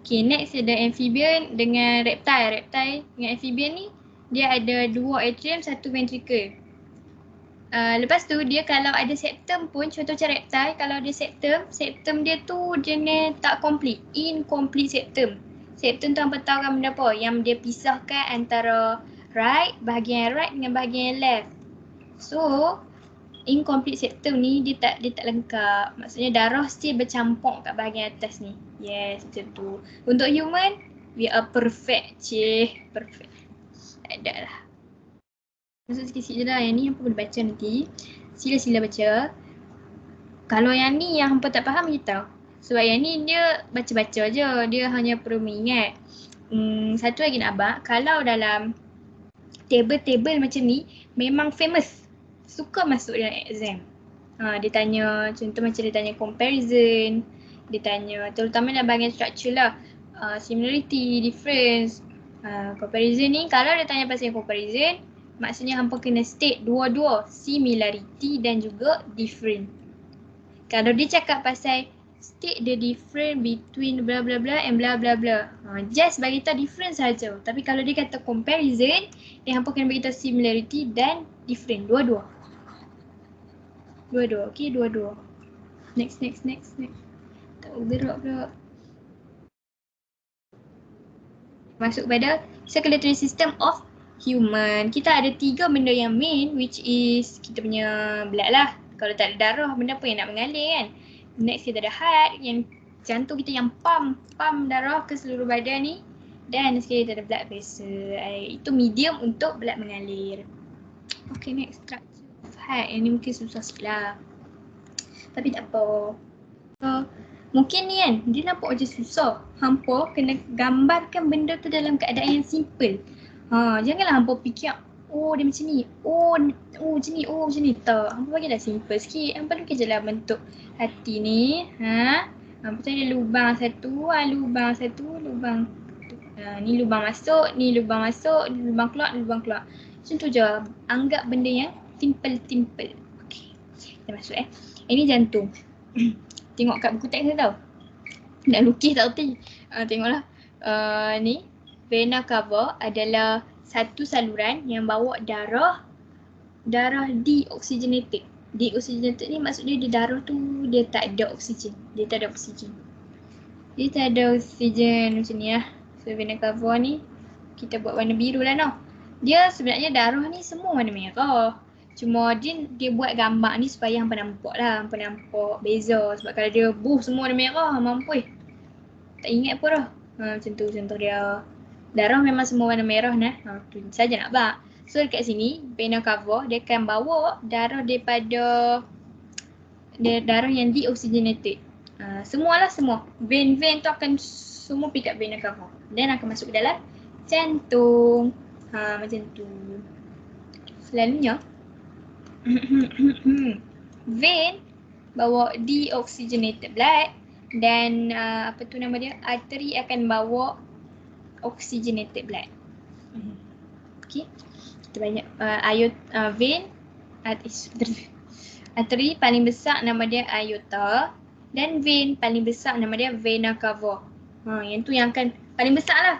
Okay, next ada amphibian dengan reptile. Reptile dengan amphibian ni dia ada 2 atrium, 1 ventricle. Lepas tu dia kalau ada septum pun, contoh macam reptile, kalau dia septum dia tu jenis tak complete, incomplete septum. Septum tu hampa tahu kan benda apa? Yang dia pisahkan antara bahagian right dengan bahagian left. So, incomplete septum ni dia tak lengkap. Maksudnya darah still bercampur kat bahagian atas ni. Yes, macam tu. Untuk human, we are perfect. Perfect. Ada lah. Masuk sikit-sikit je lah. Yang ni hampa boleh baca nanti. Sila-sila baca. Kalau yang ni yang hampa tak faham, kita tahu. Sebab yang ni dia baca-baca je. Dia hanya perlu mengingat. Satu lagi nak abang. Kalau dalam table-table macam ni, memang famous. Suka masuk dalam exam. Dia tanya, contoh macam dia tanya comparison. Dia tanya, terutama dalam bahagian structure lah. Similarity, difference. Comparison ni, kalau dia tanya pasal comparison, maksudnya hampa kena state dua-dua, similarity dan juga different. Kalau dia cakap pasal state the difference between bla bla bla and bla bla bla, just bagi tahu difference saja. Tapi kalau dia kata comparison, dia hampa kena bagi tahu similarity dan different, dua-dua. Okay, dua-dua. Next. Tak bergerak pula. Masuk pada circulatory system of human. Kita ada 3 benda yang main, which is kita punya blood lah. Kalau tak ada darah, benda apa yang nak mengalir kan? Next kita ada heart, yang jantung kita yang pump darah ke seluruh badan ni. Dan sekali kita ada blood vessel. Itu medium untuk blood mengalir. Okay, next structure of heart. Yang ni mungkin susah sikit lah. Tapi tak apa. Mungkin ni kan, dia nampak macam susah. Hampa kena gambarkan benda tu dalam keadaan yang simple. Janganlah hampa fikir, dia macam ni. Macam ni. Macam ni. Tak. Hampa bagi dah simple sikit. Hampa lukis je lah bentuk hati ni. Hampa cari lubang satu. Lubang. Ni lubang masuk. Ni lubang keluar. Macam tu je. Anggap benda yang simple. Okay. kita masuk Ini jantung. Tengok kat buku teks tau. Nak lukis tak erti. Tengoklah. Ni vena cava adalah satu saluran yang bawa darah deoxygenated. Deoxygenated ni maksudnya di darah tu dia tak ada oksigen. Dia tak ada oksigen macam ni lah. So vena cava ni kita buat warna biru lah noh. Dia sebenarnya darah ni semua warna merah. Cuma dia buat gambar ni supaya hampa nampak lah. Hampa nampak beza. Sebab kalau dia semua warna merah, mampus. Tak ingat pun dah. Macam tu contoh dia. Darah memang semua warna merah nah. Tu saja nak bak. So dekat sini, vena cava dia akan bawa darah daripada darah yang deoxygenated. Semualah semua. Vein-vein tu akan semua pergi kat vena cava. Dan akan masuk ke dalam jantung. Macam tu. Selalunya vein bawa deoxygenated blood dan apa tu nama dia, artery akan bawa oxygenated blood. Okey. Kita banyak vein artery paling besar nama dia aorta dan vein paling besar nama dia vena cava. Yang tu yang akan paling besar lah.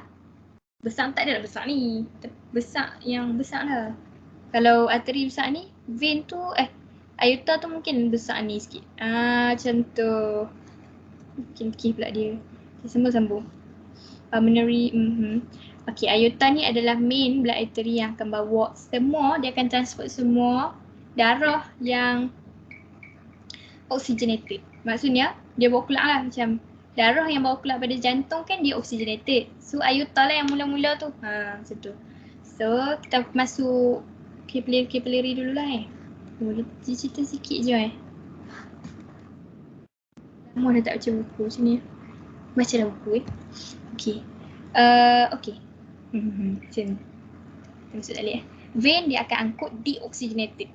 Besar tak ada lah besar ni. Besar yang besar lah. Kalau arteri besar ni, vein tu aorta tu mungkin besar ni sikit. Macam tu. Mungkin pula dia. Sambung. Pulmonary. Okay, aorta ni adalah main blood artery yang akan bawa semua, dia akan transport semua darah yang oxygenated. Maksudnya, dia bawa keluar lah macam darah yang bawa keluar pada jantung kan dia oxygenated. So aorta lah yang mula-mula tu. Macam tu. So kita masuk capillary dulu lah Boleh cerita sikit je Lama dah tak baca buku macam ni. Baca lah buku Okay. Okay. Macam ni. Kita masuk balik Vein dia akan angkut deoxygenated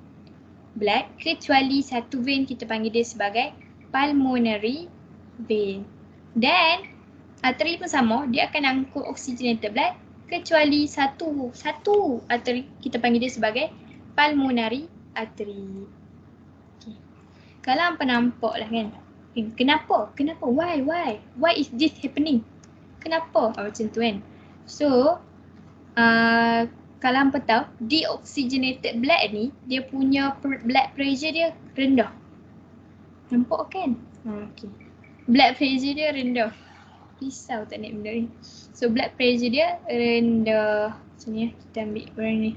blood kecuali satu vein kita panggil dia sebagai pulmonary vein. Dan arteri pun sama, dia akan angkut oxygenated blood kecuali satu arteri kita panggil dia sebagai pulmonary artery. Okay. Kalau hampa nampak lah kan, kenapa? Why is this happening? Kenapa? Macam tu kan. So kalau hampa tahu, deoxygenated blood ni dia punya blood pressure dia rendah. Nampak kan? Okay. Blood pressure dia rendah. Risau tak naik benda ni. So blood pressure dia rendah. Macam ni kita ambil barang ni.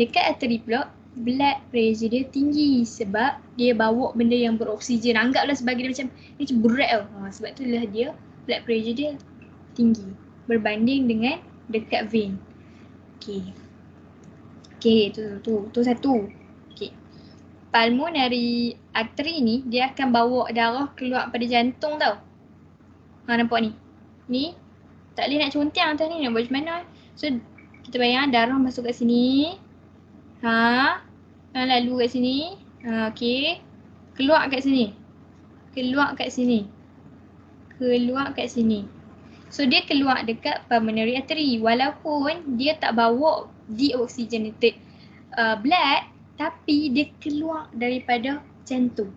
Dekat arteri pula, blood pressure dia tinggi sebab dia bawa benda yang beroksigen. Anggaplah sebagai dia macam berat tau. Sebab tu lah dia blood pressure dia tinggi berbanding dengan dekat vein. Okay, tu satu. Okay. Pulmonary artery ni dia akan bawa darah keluar pada jantung tau. Nampak ni? Ni tak boleh nak conteng atas ni, nak buat macam mana? So kita bayang darah masuk kat sini. Lalu kat sini. Okay. Keluar kat sini. So dia keluar dekat pulmonary artery walaupun dia tak bawa deoxygenated blood, tapi dia keluar daripada jantung.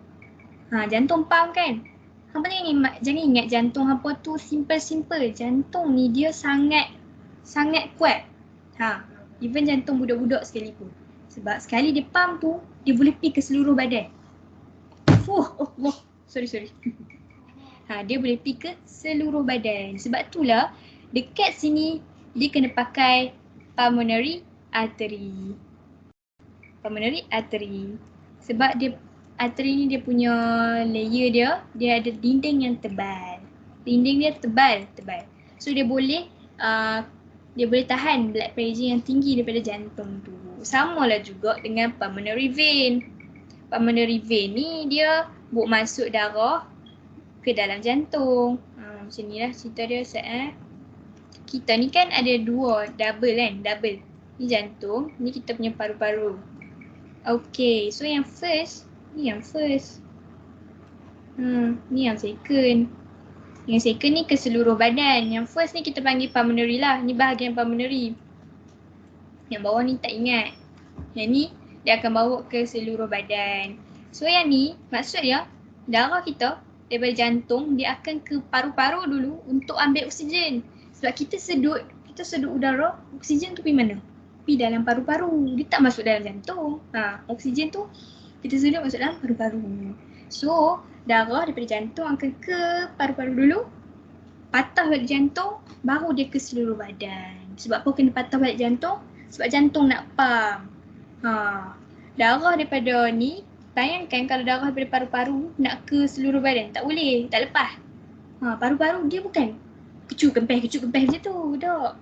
Jantung pump kan? Hampa jangan ingat jantung hampa tu simple. Jantung ni dia sangat kuat. Even jantung budak-budak sekalipun. Sebab sekali dia pump tu, dia boleh pergi ke seluruh badan. Allah. Sorry. Dia boleh pergi ke seluruh badan. Sebab itulah dekat sini dia kena pakai pulmonary artery. Sebab dia arteri ni dia punya layer dia ada dinding yang tebal. Dinding dia tebal. So dia boleh tahan blood pressure yang tinggi daripada jantung tu. Samalah juga dengan pulmonary vein. Pulmonary vein ni dia buat masuk darah ke dalam jantung. Macam ni lah cerita dia. Kita ni kan ada dua, double kan? Double. Ni jantung, ni kita punya paru-paru. Okay, so yang first. Ni yang second. Yang second ni ke seluruh badan. Yang first ni kita panggil pulmonary lah. Ni bahagian pulmonary. Yang bawah ni tak ingat. Yang ni dia akan bawa ke seluruh badan. So yang ni maksudnya darah kita daripada jantung dia akan ke paru-paru dulu untuk ambil oksigen. Sebab kita sedut udara, oksigen tu pergi mana? Pergi dalam paru-paru. Dia tak masuk dalam jantung. Oksigen tu kita sedut masuk dalam paru-paru. So darah daripada jantung akan ke paru-paru dulu, patah balik jantung, baru dia ke seluruh badan. Sebab apa kena patah balik jantung? Sebab jantung nak pump. Darah daripada ni, bayangkan kalau darah daripada paru-paru nak ke seluruh badan, tak boleh, tak lepas. Paru-paru dia bukan kecup kempeh macam tu, tak.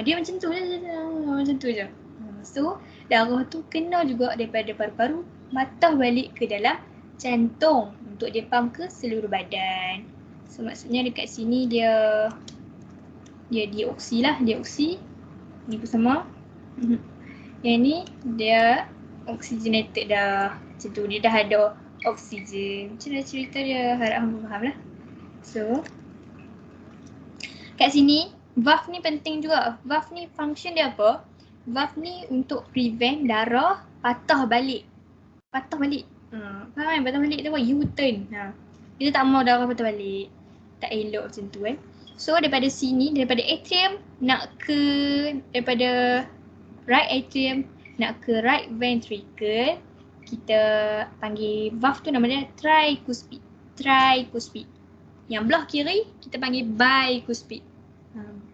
Dia macam tu je. So, darah tu kena juga daripada paru-paru, patah balik ke dalam jantung untuk dia pump ke seluruh badan. So, maksudnya dekat sini dia dioksi lah, dioksi. Ni pun sama. Yang ni dia oxygenated dah. Macam tu, dia dah ada oksigen. Macam mana cerita dia, harap hangpa faham lah. So, kat sini, valve ni penting juga. Valve ni function dia apa? Valve ni untuk prevent darah patah balik. Faham kan? Patah balik dia apa? U-turn. Kita tak mau darah patah balik. Tak elok macam tu kan. So, daripada sini, daripada atrium nak ke, daripada right atrium nak ke right ventricle, kita panggil valve tu nama dia tricuspid. Yang belah kiri kita panggil bicuspid.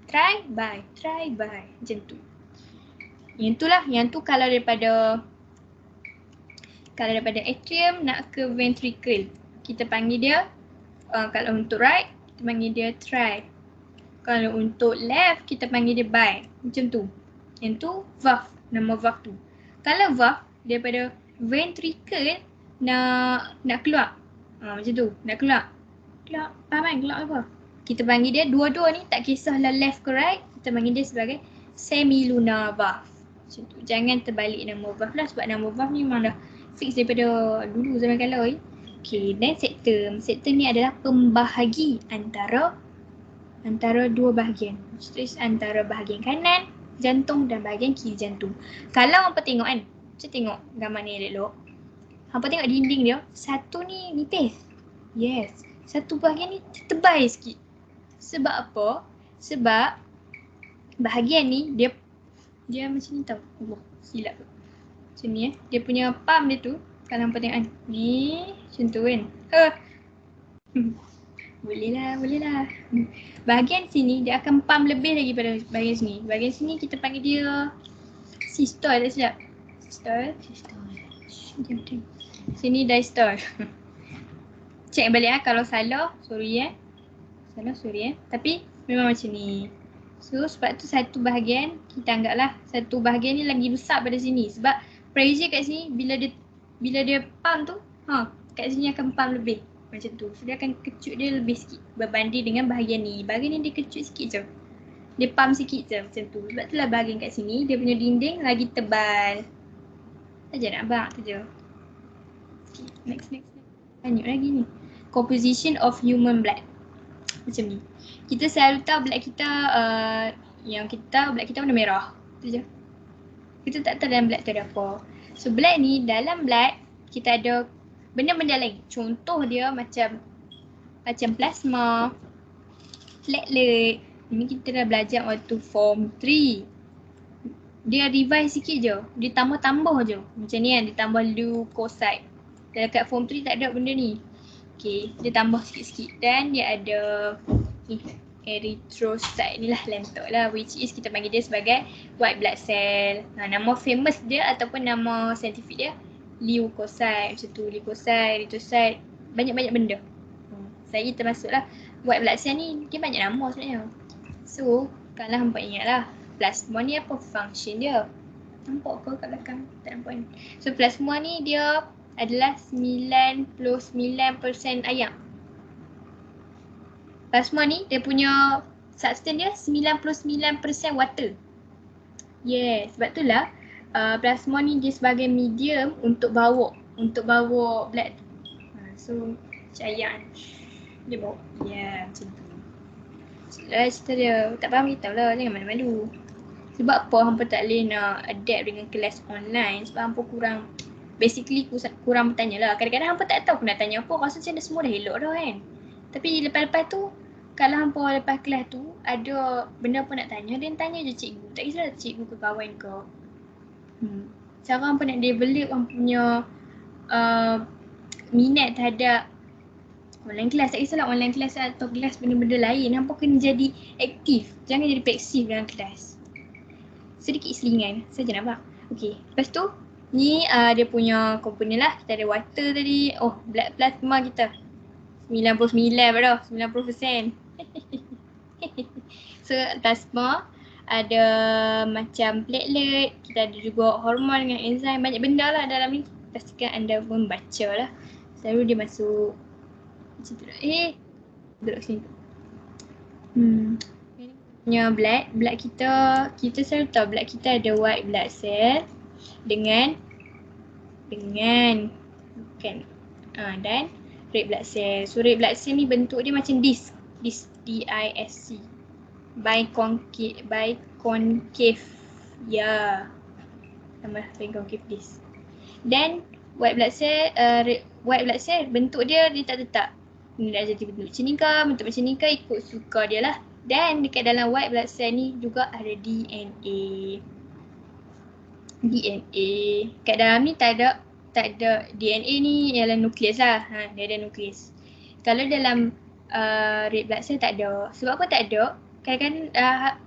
Tri, bi macam tu. Yang tu kalau daripada atrium nak ke ventricle, kita panggil dia kalau untuk right kita panggil dia tri. Kalau untuk left kita panggil dia bi. Macam tu. Yang tu valve, nama valve tu. Kalau valve daripada ventricle nak keluar. Macam tu, nak keluar. Faham kan keluar apa? Kita panggil dia dua-dua ni tak kisahlah left ke right, kita panggil dia sebagai semilunar valve. Macam tu. Jangan terbalik nama valve lah sebab nama valve ni memang dah fix daripada dulu zaman kalau. Okay, then septum. Septum ni adalah pembahagi antara dua bahagian. Terus antara bahagian kanan jantung dan bahagian kiri jantung. Kalau hampa tengok kan, macam tengok gambar ni elok. Hampa tengok dinding dia, satu ni nipis. Yes, satu bahagian ni tebal sikit. Sebab apa? Sebab bahagian ni dia macam ni tau. Silap. Macam ni Dia punya pump dia tu, kalau hampa tengok kan, ni macam tu kan. Boleh lah. Bahagian sini dia akan pump lebih lagi pada bahagian sini. Bahagian sini kita panggil dia systole, tak silap. Systole. Sini diastole. Check balik kalau salah, sorry. Tapi memang macam ni. So sebab tu satu bahagian, kita anggaplah satu bahagian ni lagi besar pada sini. Sebab pressure kat sini bila dia pump tu, kat sini akan pump lebih. Macam tu. So dia akan kecut dia lebih sikit berbanding dengan bahagian ni. Bahagian ni dia kecut sikit je. Dia pump sikit je macam tu. Sebab tu lah bahagian kat sini dia punya dinding lagi tebal. Saja nak abang tu je. Okay, next. Banyak lagi ni. Composition of human blood. Macam ni. Kita selalu tahu blood kita blood kita warna merah. Tu je. Kita tak tahu dalam blood tu ada apa. So blood ni, dalam blood kita ada benda-benda lain. Contoh dia macam plasma, platelet. Ini kita dah belajar waktu form 3. Dia revise sikit je. Dia tambah je. Macam ni kan, dia tambah leukocyte. Dekat form 3 tak ada benda ni. Okay, dia tambah sikit-sikit. Dan dia ada erythrocyte ni lah, lentok lah. Which is kita panggil dia sebagai white blood cell. Nama famous dia ataupun nama saintifik dia leukocyte. Macam tu, leukocyte, erythrocyte, banyak-banyak benda. Saya termasuklah white blood cell ni, dia banyak nama sebenarnya. So, kalau hampa ingat lah, plasma ni apa function dia? Nampak ke kat belakang? Tak nampak ni. So, plasma ni dia adalah 99% air. Plasma ni dia punya substance dia 99% water. Yes, sebab itulah plasma ni dia sebagai medium untuk bawa blood. So cairan dia bawa. Ya, macam tu. Cerita dia tak faham kita lah, jangan malu-malu. Sebab apa hampa tak boleh nak adapt dengan kelas online? Sebab hampa kurang, basically kurang bertanya lah. Kadang-kadang hampa tak tahu nak tanya apa. Rasa macam dah semua dah elok dah kan. Tapi lepas-lepas tu, kalau hampa lepas kelas tu ada benda apa nak tanya, dia tanya je cikgu. Tak kisahlah cikgu ke kawan ke. Cara hampa nak develop hampa punya minat terhadap online kelas. Tak kisahlah online kelas atau kelas benda-benda lain. Hampa kena jadi aktif. Jangan jadi pasif dalam kelas. Sedikit selingan saja nampak. Okey, lepas tu ni dia punya komponen lah. Kita ada water tadi. Oh, blood plasma kita 99 dah, 90%. So plasma ada macam platelet, kita ada juga hormon dengan enzim, banyak benda lah dalam ni. Pastikan anda membaca lah. Selalu dia masuk macam tu lah. Duduk sini. Punya blood kita selalu tahu blood kita ada white blood cell dengan dan red blood cell. So red blood cell ni bentuk dia macam disc, D-I-S-C, biconcave ya, nama biconcave disc. Dan white blood cell bentuk dia tak tetap. Ni dah jadi bentuk macam ni ke, bentuk macam ni ke, ikut suka dia lah. Dan dekat dalam white blood cell ni juga ada DNA. Kat dalam ni tak ada DNA ni ialah nukleus lah. Dia ada nukleus. Kalau dalam red blood cell tak ada. Sebab apa tak ada? Kadang-kadang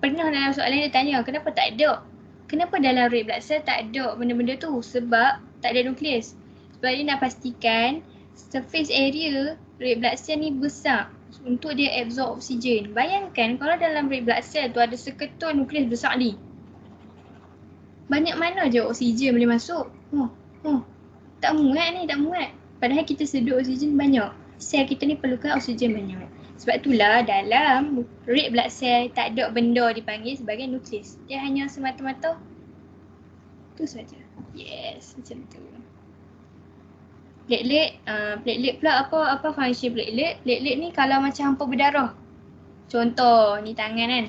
pernah dalam soalan dia tanya, kenapa tak ada? Kenapa dalam red blood cell tak ada benda-benda tu? Sebab tak ada nukleus. Sebab dia nak pastikan surface area red blood cell ni besar untuk dia absorb oksigen. Bayangkan kalau dalam red blood cell tu ada seketul nukleus besar ni. Banyak mana je oksigen boleh masuk? Tak muat ni, tak muat. Padahal kita sedut oksigen banyak. Sel kita ni perlukan oksigen banyak. Sebab itulah dalam red blood cell tak ada benda dipanggil sebagai nukleus. Dia hanya semata-mata tu saja. Yes, macam tu. Platelet pula apa function platelet? Platelet ni kalau macam hampa berdarah. Contoh ni tangan kan.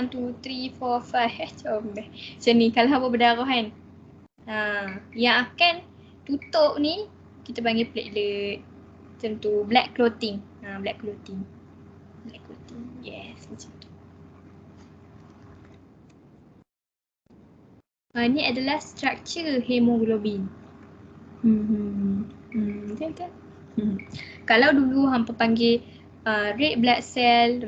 1, 2, 3, 4, 5. Macam ni kalau hampa berdarah kan. Yang akan tutup ni kita panggil platelet. Macam tu, blood clotting. Blood clotting. Yes, macam tu. Ni adalah struktur hemoglobin. Betul. Kalau dulu hampa panggil red blood cell,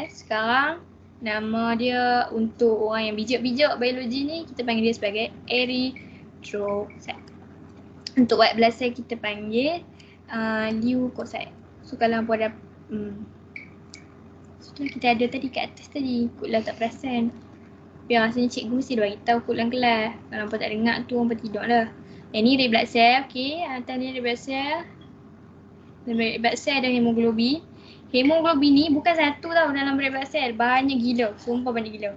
sekarang nama dia untuk orang yang bijak-bijak biologi ni kita panggil dia sebagai erythrocyte. Untuk white blood cell kita panggil leukocyte. So kalau hampa ada kita ada tadi kat atas tadi, ikutlah tak perasan. Biar rasanya cikgu mesti dia bagi tahu kot dalam kelas. Kalau hampa tak dengar tu hampa tidur lah. Yang ni red blood cell, okey. Atas ni red blood cell. Red blood cell ada hemoglobin. Hemoglobin ni bukan satu tau dalam red blood cell. Banyak gila. Sumpah banyak gila.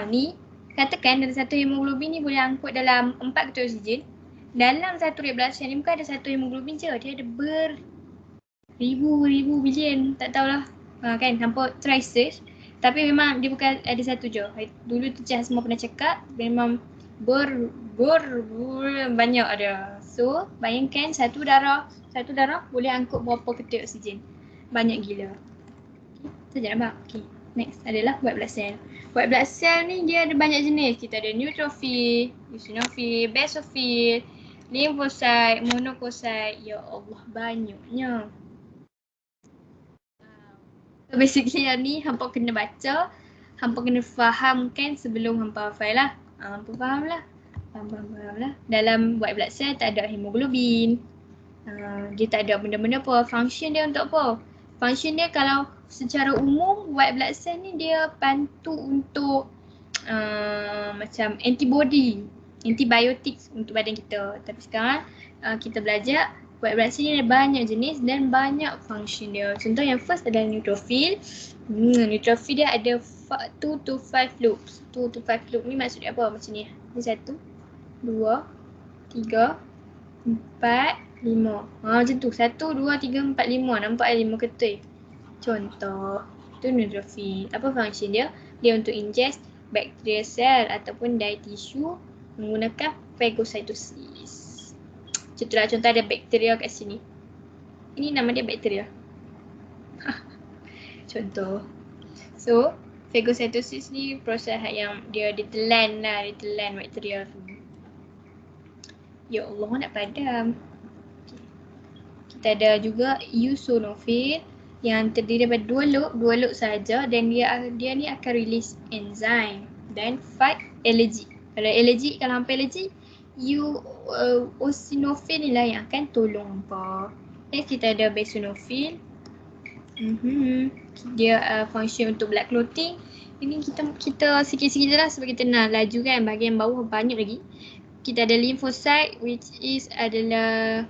Ni katakan dalam satu hemoglobin ni boleh angkut dalam 4 ketul oksigen. Dalam satu red blood cell ni bukan ada satu hemoglobin je. Dia ada ribu bilion. Tak tahulah. Kan hampa try search. Tapi memang dia bukan ada satu je. Dulu teacher semua pernah cakap memang banyak ada. So bayangkan satu darah boleh angkut berapa ketul oksigen. Banyak gila. Saja nampak. Okay. Next adalah white blood cell. White blood cell ni dia ada banyak jenis. Kita ada neutrophil, eosinophil, basophil, lymphocyte, monocyte. Ya Allah, banyaknya. So basically yang ni hampa kena baca, hampa kena fahamkan sebelum hampa hafal lah. Hampa faham lah. Dalam white blood cell tak ada hemoglobin. Dia tak ada benda-benda apa. Function dia untuk apa? Function dia kalau secara umum white blood cell ni dia bantu untuk macam antibiotik untuk badan kita. Tapi sekarang kita belajar white blood cell ni ada banyak jenis dan banyak function dia. Contoh yang first adalah neutrophil. Neutrophil dia ada 2 to 5 loops. 2 to 5 loop ni maksudnya apa? Macam ni. Ni 1, 2, 3, 4, 5. Macam tu. 1, 2, 3, 4, 5. Nampak 5 ketul. Contoh. Tu neutrophil. Apa function dia? Dia untuk ingest bacteria cell ataupun die tissue menggunakan phagocytosis. Contohlah, contoh ada bakteria kat sini. Ini nama dia bakteria. Contoh. So, phagocytosis ni proses yang dia ditelan lah, ditelan bakteria tu. Ya Allah, nak padam. Kita ada juga eosinofil yang terdiri daripada dua loop sahaja dan dia ni akan release enzim dan fight allergy. Kalau allergy, kalau hampa allergy, eosinofil ni lah yang akan tolong hampa. Next kita ada basinofil. Dia function untuk blood clotting. Ini kita sikit-sikit je lah sebab kita nak laju kan, bahagian bawah banyak lagi. Kita ada lymphocyte which is adalah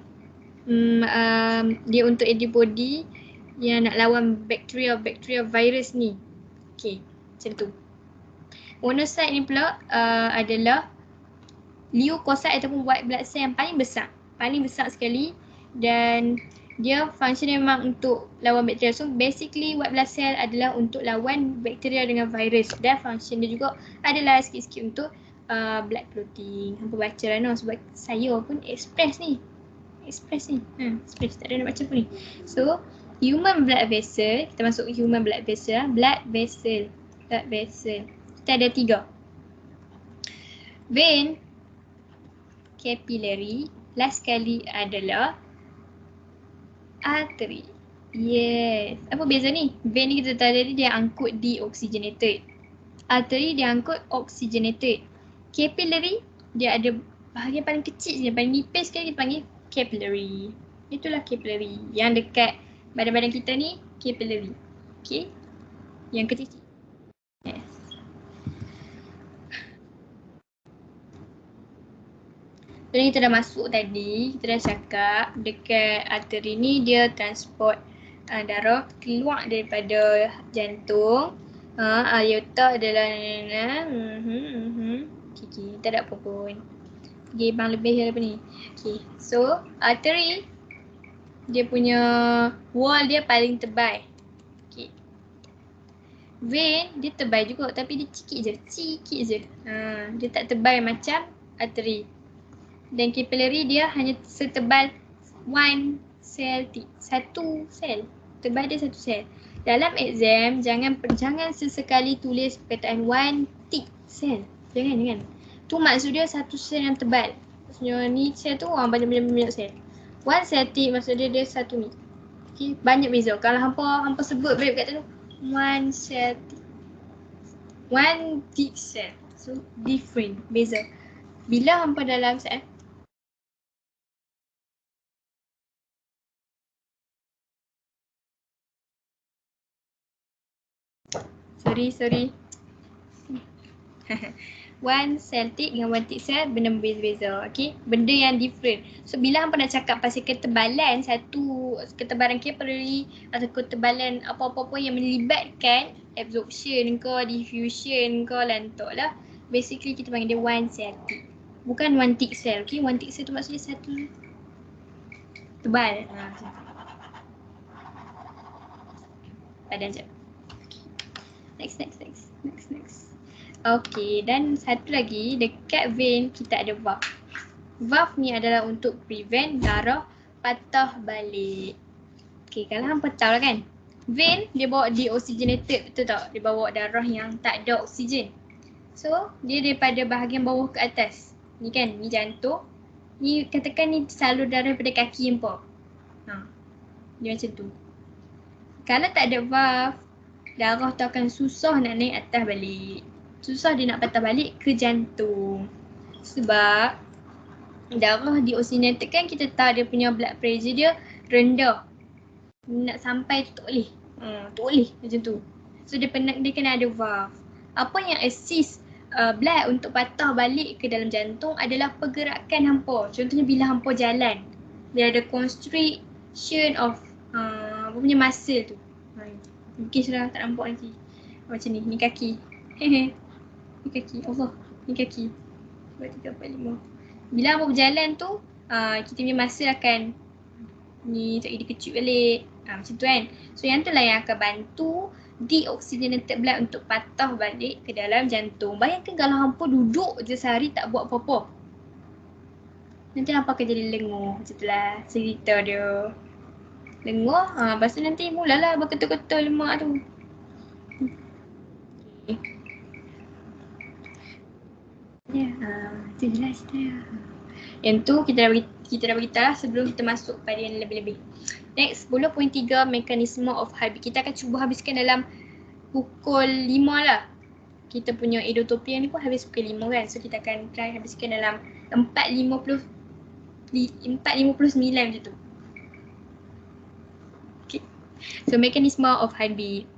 dia untuk antibody yang nak lawan bakteria virus ni. Okay, macam tu. Monocyte ni pula adalah leukocyte ataupun white blood cell yang paling besar sekali, dan dia function memang untuk lawan bakteria. So basically white blood cell adalah untuk lawan bakteria dengan virus, dan function dia juga adalah sikit-sikit untuk blood clotting. Hampa baca lah no, sebab saya pun express ni. Express, tak ada nak baca pun ni. So human blood vessel, kita masuk human blood vessel. Blood vessel. Kita ada 3. Vein, capillary, last sekali adalah artery. Yes. Apa beza ni? Vein ni kita tahu tadi dia angkut deoxygenated. Artery dia angkut oxygenated. Capillary dia ada bahagian paling kecil je, paling nipis sekali, kita panggil capillary. Itulah capillary. Yang dekat badan-badan kita ni capillary. Okay. Yang kecil. Yes. Jadi kita dah masuk tadi, kita dah cakap dekat arteri ni dia transport darah keluar daripada jantung. Aorta adalah okay, tak ada apa pun. Okay, bang lebih apa ni. Okay, so arteri dia punya wall dia paling tebal. Okay. Vein dia tebal juga tapi dia sikit je. Dia tak tebal macam arteri. Dan capillary dia hanya setebal satu sel. Tebal dia satu sel. Dalam exam jangan sesekali tulis perkataan one thick cell. Jangan. Tu maksud dia satu sel yang tebal. Maksudnya ni sel tu banyak sel. One cell thick maksud dia satu ni. Okay, banyak beza. Kalau hampa sebut balik kat tu one cell thick. One thick cell. So different, beza. Bila hampa dalam sel Sorry. One cell thick dengan one thick cell benda berbeza. Okay, benda yang different. So bila hampa nak cakap pasal ketebalan ketebalan capillary atau ketebalan apa-apa yang melibatkan absorption ke diffusion ke lantok lah, basically kita panggil dia one cell thick. Bukan one thick cell. Okay, one thick cell tu maksudnya satu tebal. Padan je. Next. Okay, dan satu lagi dekat vein kita ada valve. Valve ni adalah untuk prevent darah patah balik. Okay, kalau hampa tahu lah kan, vein dia bawa deoxygenated, betul tak? Dia bawa darah yang tak ada oksigen. So dia daripada bahagian bawah ke atas. Ni kan, ni jantung. Ni katakan ni salur darah daripada kaki hampa. Dia macam tu. Kalau tak ada valve, darah tu akan susah nak naik atas balik. Susah dia nak patah balik ke jantung. Sebab darah deoxygenated kan kita tahu dia punya blood pressure dia rendah. Nak sampai tu tak boleh. Tak boleh macam tu. So dia kena ada valve. Apa yang assist blood untuk patah balik ke dalam jantung adalah pergerakan hampa. Contohnya bila hampa jalan, dia ada constriction of apa punya muscle tu. Mungkin sudah tak nampak nanti. Macam ni kaki. Ni kaki. Allah, ni kaki. 2, 3, 4, 5. Bila hampa berjalan tu, kita punya muscle akan ni tak jadi kecil balik. Macam tu kan. So yang tu lah yang akan bantu deoxygenated blood untuk patah balik ke dalam jantung. Bayangkan kalau hampa duduk je sehari tak buat apa-apa. Nanti hampa akan jadi lenguh setelah cerita dia. Lenguh, lepas tu nanti mulalah berketul-ketul lemak tu. Okay. Ya, tu jelas dia. Yang tu kita dah beritahu lah sebelum kita masuk pada yang lebih-lebih. Next, 10.3 mekanisme of heartbeat. Kita akan cuba habiskan dalam pukul 5 lah. Kita punya Edotopia ni pun habis pukul 5 kan. So kita akan try habiskan dalam 4.59 macam tu. Okay. So mekanisme of heartbeat.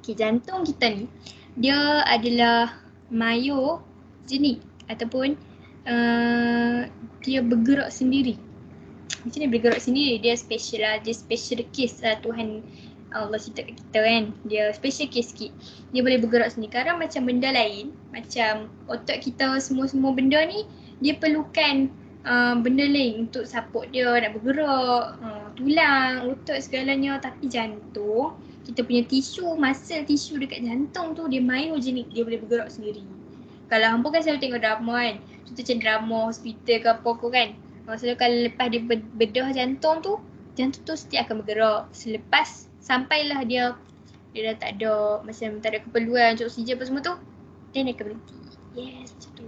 Okay, jantung kita ni dia adalah myogenik ataupun dia bergerak sendiri. Macam ni bergerak sendiri, dia special lah, dia special case lah Tuhan Allah cipta kat kita kan. Dia special case sikit. Dia boleh bergerak sendiri. Kadang macam benda lain, macam otak kita semua benda ni, dia perlukan benda lain untuk support dia nak bergerak, tulang, otak segalanya. Tapi jantung, kita punya tisu, muscle tisu dekat jantung tu dia myogenik, dia boleh bergerak sendiri. Kalau hampa kan selalu tengok drama kan, contoh macam drama hospital ke apa kan, selalu kalau lepas dia bedah jantung tu setiap akan bergerak. Selepas sampailah dia dah tak ada, macam tak ada keperluan untuk oksigen apa semua tu, then dia akan berhenti. Yes, macam tu.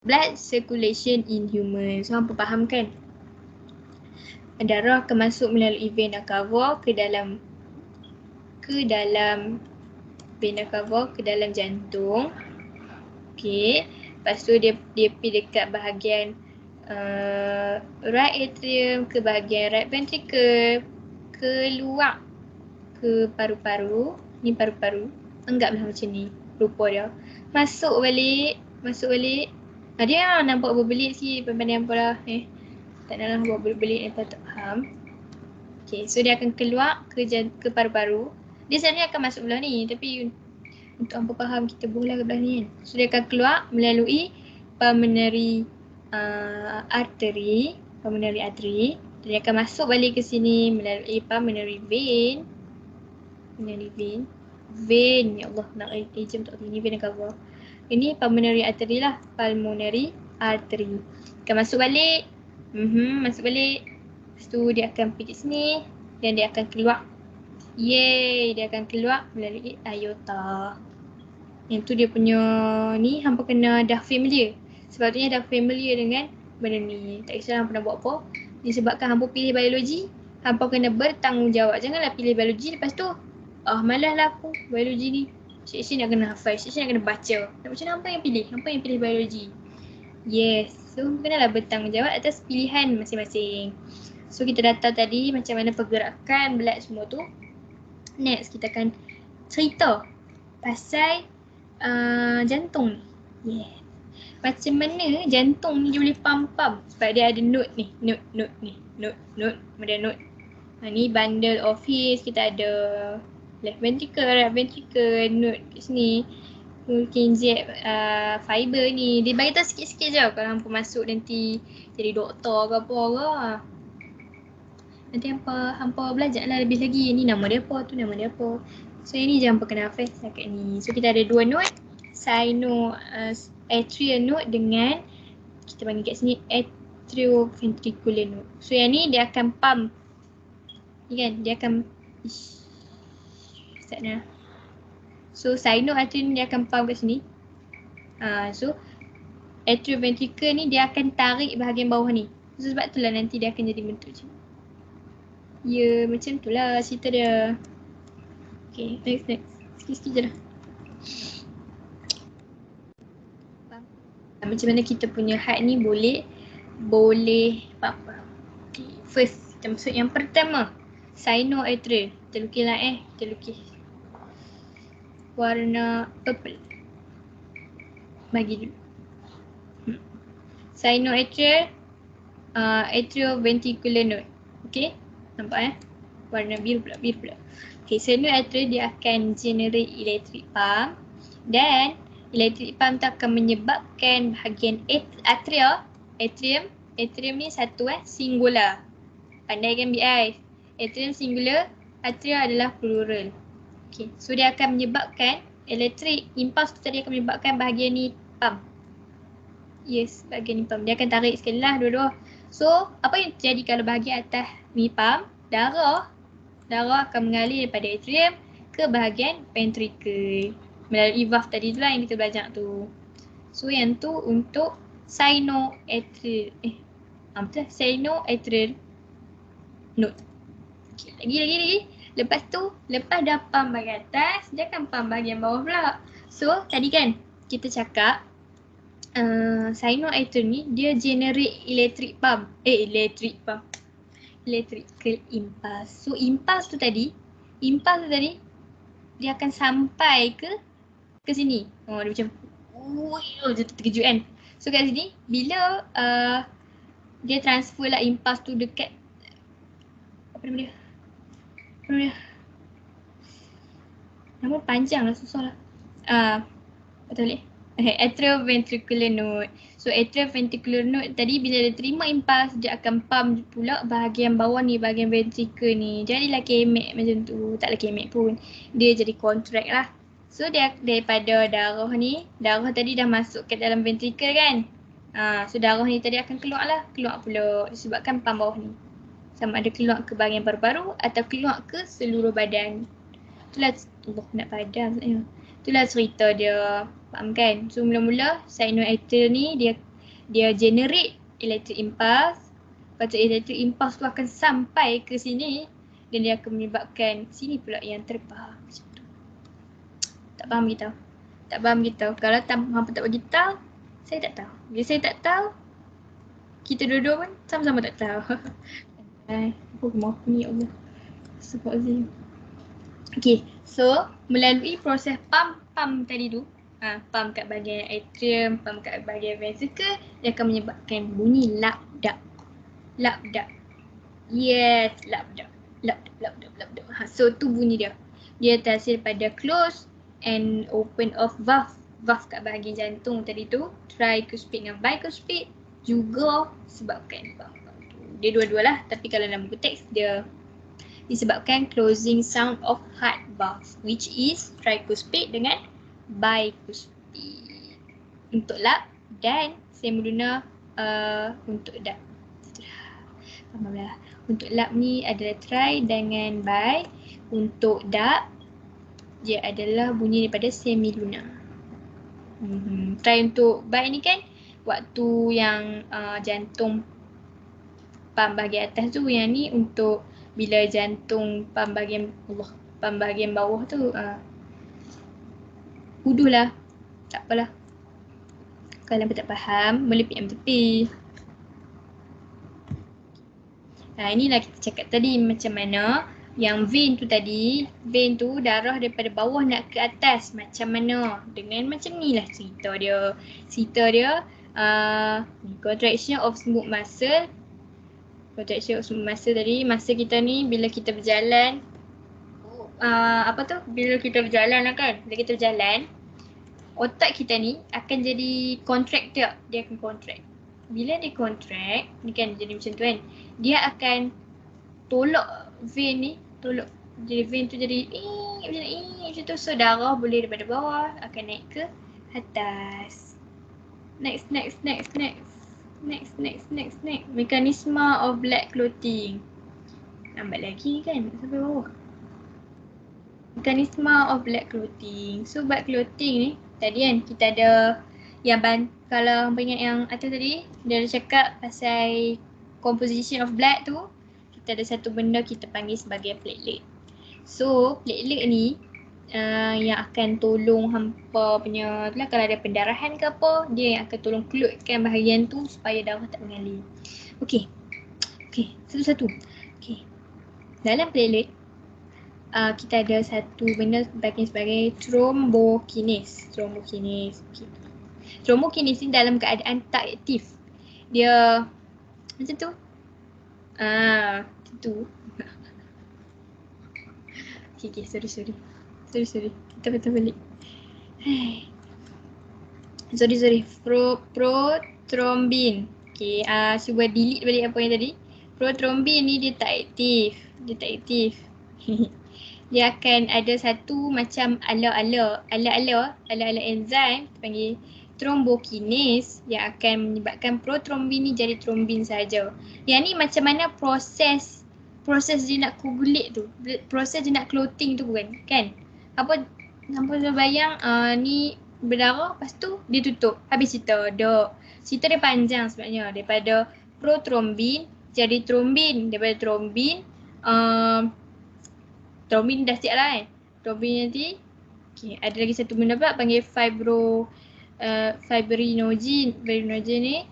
Blood circulation in humans, so hampa faham kan? Darah akan masuk melalui vena cava ke dalam vena cava ke dalam jantung. Okay, lepas tu dia pergi dekat bahagian right atrium ke bahagian right ventricle, keluar ke paru-paru. Ni paru-paru, anggaplah macam ni rupa dia. Masuk balik. Dia nampak berbelit sikit, pandai nampak lah. Tak nak lah buat berbelit, nampak tak faham. Okay, so dia akan keluar ke paru-paru. Dia sebenarnya akan masuk belah ni, tapi untuk hampa faham kita bola ke belah ni kan. So dia akan keluar melalui pulmonary artery. Dia akan masuk balik ke sini melalui pulmonary vein. Vein, ya Allah, nak ejam tak ni vein cover. Ini pulmonary artery lah, pulmonary artery. Akan masuk balik. Masuk balik. Lepas tu dia akan pergi sini dan dia akan keluar. Yeay, dia akan keluar melalui aorta. Yang tu dia punya ni, hampa kena dah familiar. Sepatutnya dah familiar dengan benda ni. Tak kisah hampa nak buat apa. Disebabkan hampa pilih biologi, hampa kena bertanggungjawab. Janganlah pilih biologi lepas tu malas lah aku biologi ni. Syekh nak kena hafal, Syekh nak kena baca. Macam mana hampa yang pilih? Hampa yang pilih biologi. Yes, so kenalah bertanggungjawab atas pilihan masing-masing. So kita dah tahu tadi macam mana pergerakan blood semua tu. Next kita akan cerita pasal jantung ni. Yeah. Macam mana jantung ni dia boleh pump sebab dia ada node ni. Node. Kemudian node. Ni bundle of his, kita ada left ventricle, right ventricle, node kat sini. Mungkin fiber ni. Dia bagi tahu sikit-sikit je kalau hampa masuk nanti jadi doktor ke apa ke. Nanti hampa belajarlah lebih lagi. Ni nama dia apa, tu nama dia apa. So yang ni je hampa kena hafal setakat ni. So kita ada dua node. Atrial node dengan kita panggil kat sini atrioventricular node. So yang ni dia akan pump. Ni kan dia akan So sinoatrial ni dia akan pump kat sini. So atrioventricle ni dia akan tarik bahagian bawah ni. So sebab itulah nanti dia akan jadi bentuk macam ni. Ya, macam itulah cerita dia. Okay, next. Sikit-sikit je lah. Macam mana kita punya heart ni boleh apa? Okay, first kita masuk yang pertama, sinoatrial. Kita lukis lah kita lukis warna purple. Bagi dulu. Sinoatrial, atrioventricular node. Okay, nampak warna biru pula. Okay, sinoatrial dia akan generate electric pump dan electric pump tu akan menyebabkan bahagian atrium ni satu singular. Pandai kan BI? Atrium singular, atria adalah plural. Okay, so dia akan menyebabkan electric impulse tu tadi akan menyebabkan bahagian ni pump. Yes, bahagian ni pump. Dia akan tarik sekali lah dua-dua. So, apa yang terjadi kalau bahagian atas ni pump? Darah akan mengalir daripada atrium ke bahagian ventricle melalui valve tadi tu lah yang kita belajar tu. So, yang tu untuk sinoatrial sinoatrial node. Okay, lagi. Lepas tu, lepas dah pump bahagian atas, dia akan pump bahagian bawah pula. So, tadi kan kita cakap sinoatrial ni dia generate electrical impulse. So, impulse tu tadi dia akan sampai ke sini. Oh, dia macam dia terkejut kan. So, kat sini bila dia transfer lah impulse tu dekat apa nama dia? Nama panjang lah, susah lah. Betul atrioventricular node. So atrioventricular node tadi bila dia terima impuls, dia akan pump pula bahagian bawah ni, bahagian ventricle ni. Jadilah kemek macam tu. Taklah kemek pun. Dia jadi contract lah. So dia daripada darah ni, darah tadi dah masuk ke dalam ventricle kan. So darah ni tadi akan keluar pula disebabkan pump bawah ni. Sama ada keluar ke bahagian paru-paru atau keluar ke seluruh badan. Itulah nak padam sebenarnya. Itulah cerita dia. Faham kan? So mula-mula sinoatrial ni dia generate electric impulse. Lepas tu electric impulse tu akan sampai ke sini dan dia akan menyebabkan sini pula yang terbang macam tu. Tak faham kita. Kalau hampa tak bagi tahu, saya tak tahu. Bila saya tak tahu, kita dua-dua pun sama-sama tak tahu. Apa maaf ni, ya Allah. Astagfirullahaladzim. Okay, so melalui proses pump tadi tu, pump kat bahagian atrium, pump kat bahagian ventricle, dia akan menyebabkan bunyi labdak. Yes, labdak. So tu bunyi dia. Dia terhasil pada close and open of valve kat bahagian jantung tadi tu, tricuspid dengan bicuspid juga sebabkan pump. Dia dua-dua lah, tapi kalau dalam buku teks dia disebabkan closing sound of heart valve, which is tricuspid dengan bicuspid untuk lap dan semolina untuk dap. Untuk lap ni adalah tri dengan bi. Untuk dap dia adalah bunyi daripada semiluna. Tri untuk bi ni kan waktu yang jantung pump bahagian atas tu, yang ni untuk bila jantung pump bahagian bawah tu. Huduh lah. Tak apalah. Kalau hampa tak faham, boleh PM tepi. Inilah kita cakap tadi macam mana yang vein tu tadi. Vein tu darah daripada bawah nak ke atas. Macam mana? Dengan macam ni lah cerita dia. Contraction of smooth muscle. Contraction of smooth muscle tadi, masa kita ni bila kita berjalan, bila kita berjalan lah kan, otak kita ni akan jadi contract dia akan contract. Bila dia contract, ni kan jadi macam tu kan, dia akan tolak vein ni, jadi vein tu jadi macam tu. So darah boleh daripada bawah akan naik ke atas. Next. Mekanisme of blood clotting. Lambat lagi kan sampai bawah. Mekanisme of blood clotting. So blood clotting ni tadi kan kita ada yang kalau hampa ingat yang atas tadi, dia ada cakap pasal composition of blood tu, kita ada satu benda kita panggil sebagai platelet. So platelet ni yang akan tolong hampa punya tu lah, kalau ada pendarahan ke apa, dia yang akan tolong keluarkan bahagian tu supaya darah tak mengalir. Okey, satu-satu. Okey, dalam platelet kita ada satu benda panggil sebagai thrombokinase. Okay. Thrombokinase ni dalam keadaan tak aktif, dia macam tu. Macam tu. Okay, sorry. Kita betul balik. Sorry. Prothrombin. Okay, cuba delete balik apa yang tadi. Prothrombin ni dia tak aktif. Dia akan ada satu macam ala-ala enzim panggil trombokinase yang akan menyebabkan protrombin ni jadi trombin saja. Yang ni macam mana proses dia nak coagulate tu, proses dia nak clotting tu kan? Apa bayang ni berdarah, lepas tu dia tutup. Habis cerita. Cerita dia panjang sebenarnya. Daripada protrombin jadi trombin. Daripada trombin, trombin dah siap lah kan. Trombin nanti, okay, ada lagi satu benda pula panggil fibrinogen. Fibrinogen ni,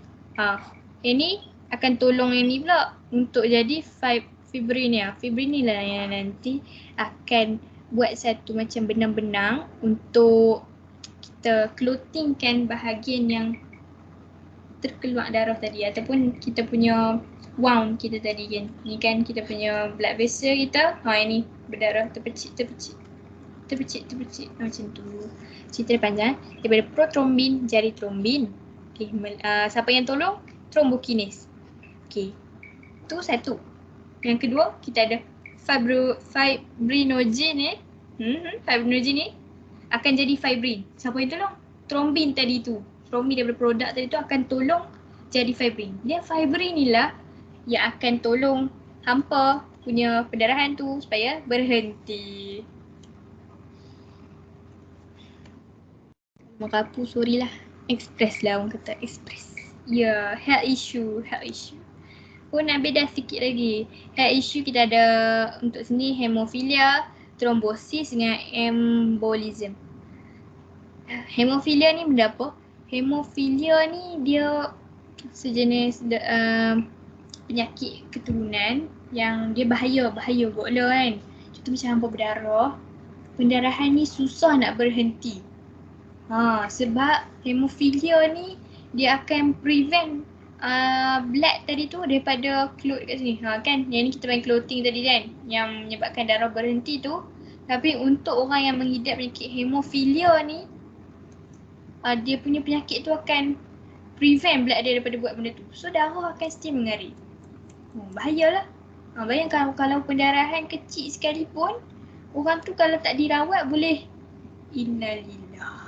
yang ni akan tolong yang ni pula untuk jadi fibrin ni. Fibrin ni lah yang nanti akan buat satu macam benang-benang untuk kita clottingkan bahagian yang terkeluar darah tadi ataupun kita punya wound kita tadi kan. Ni kan kita punya blood vessel kita. Yang ni berdarah terpecik macam tu. Cerita panjang. Daripada protrombin jadi trombin. Okay, siapa yang tolong? Trombokinase. Okay, tu satu. Yang kedua, kita ada fibrinogen ni. Fibrinogen ni akan jadi fibrin. Siapa yang tolong? Trombin tadi tu. Trombin daripada produk tadi tu akan tolong jadi fibrin. Dia fibrin ni lah yang akan tolong hampa punya pendarahan tu supaya berhenti. Makapu, sorry lah. Express lah orang kata, express. Ya, health issue. Nak beda sikit lagi. Health issue kita ada untuk sini hemofilia, trombosis dengan embolism. Hemofilia ni benda apa? Hemofilia ni dia sejenis penyakit keturunan yang dia bahaya goklah kan. Contoh macam hampa berdarah, pendarahan ni susah nak berhenti. Sebab hemofilia ni dia akan prevent blood tadi tu daripada clot kat sini. Kan yang ni kita main clotting tadi kan, yang menyebabkan darah berhenti tu. Tapi untuk orang yang mengidap penyakit hemofilia ni, dia punya penyakit tu akan prevent blood dia daripada buat benda tu. So darah akan still mengalir. Bahayalah. Bayangkan kalau pendarahan kecil sekalipun, orang tu kalau tak dirawat boleh innalillah.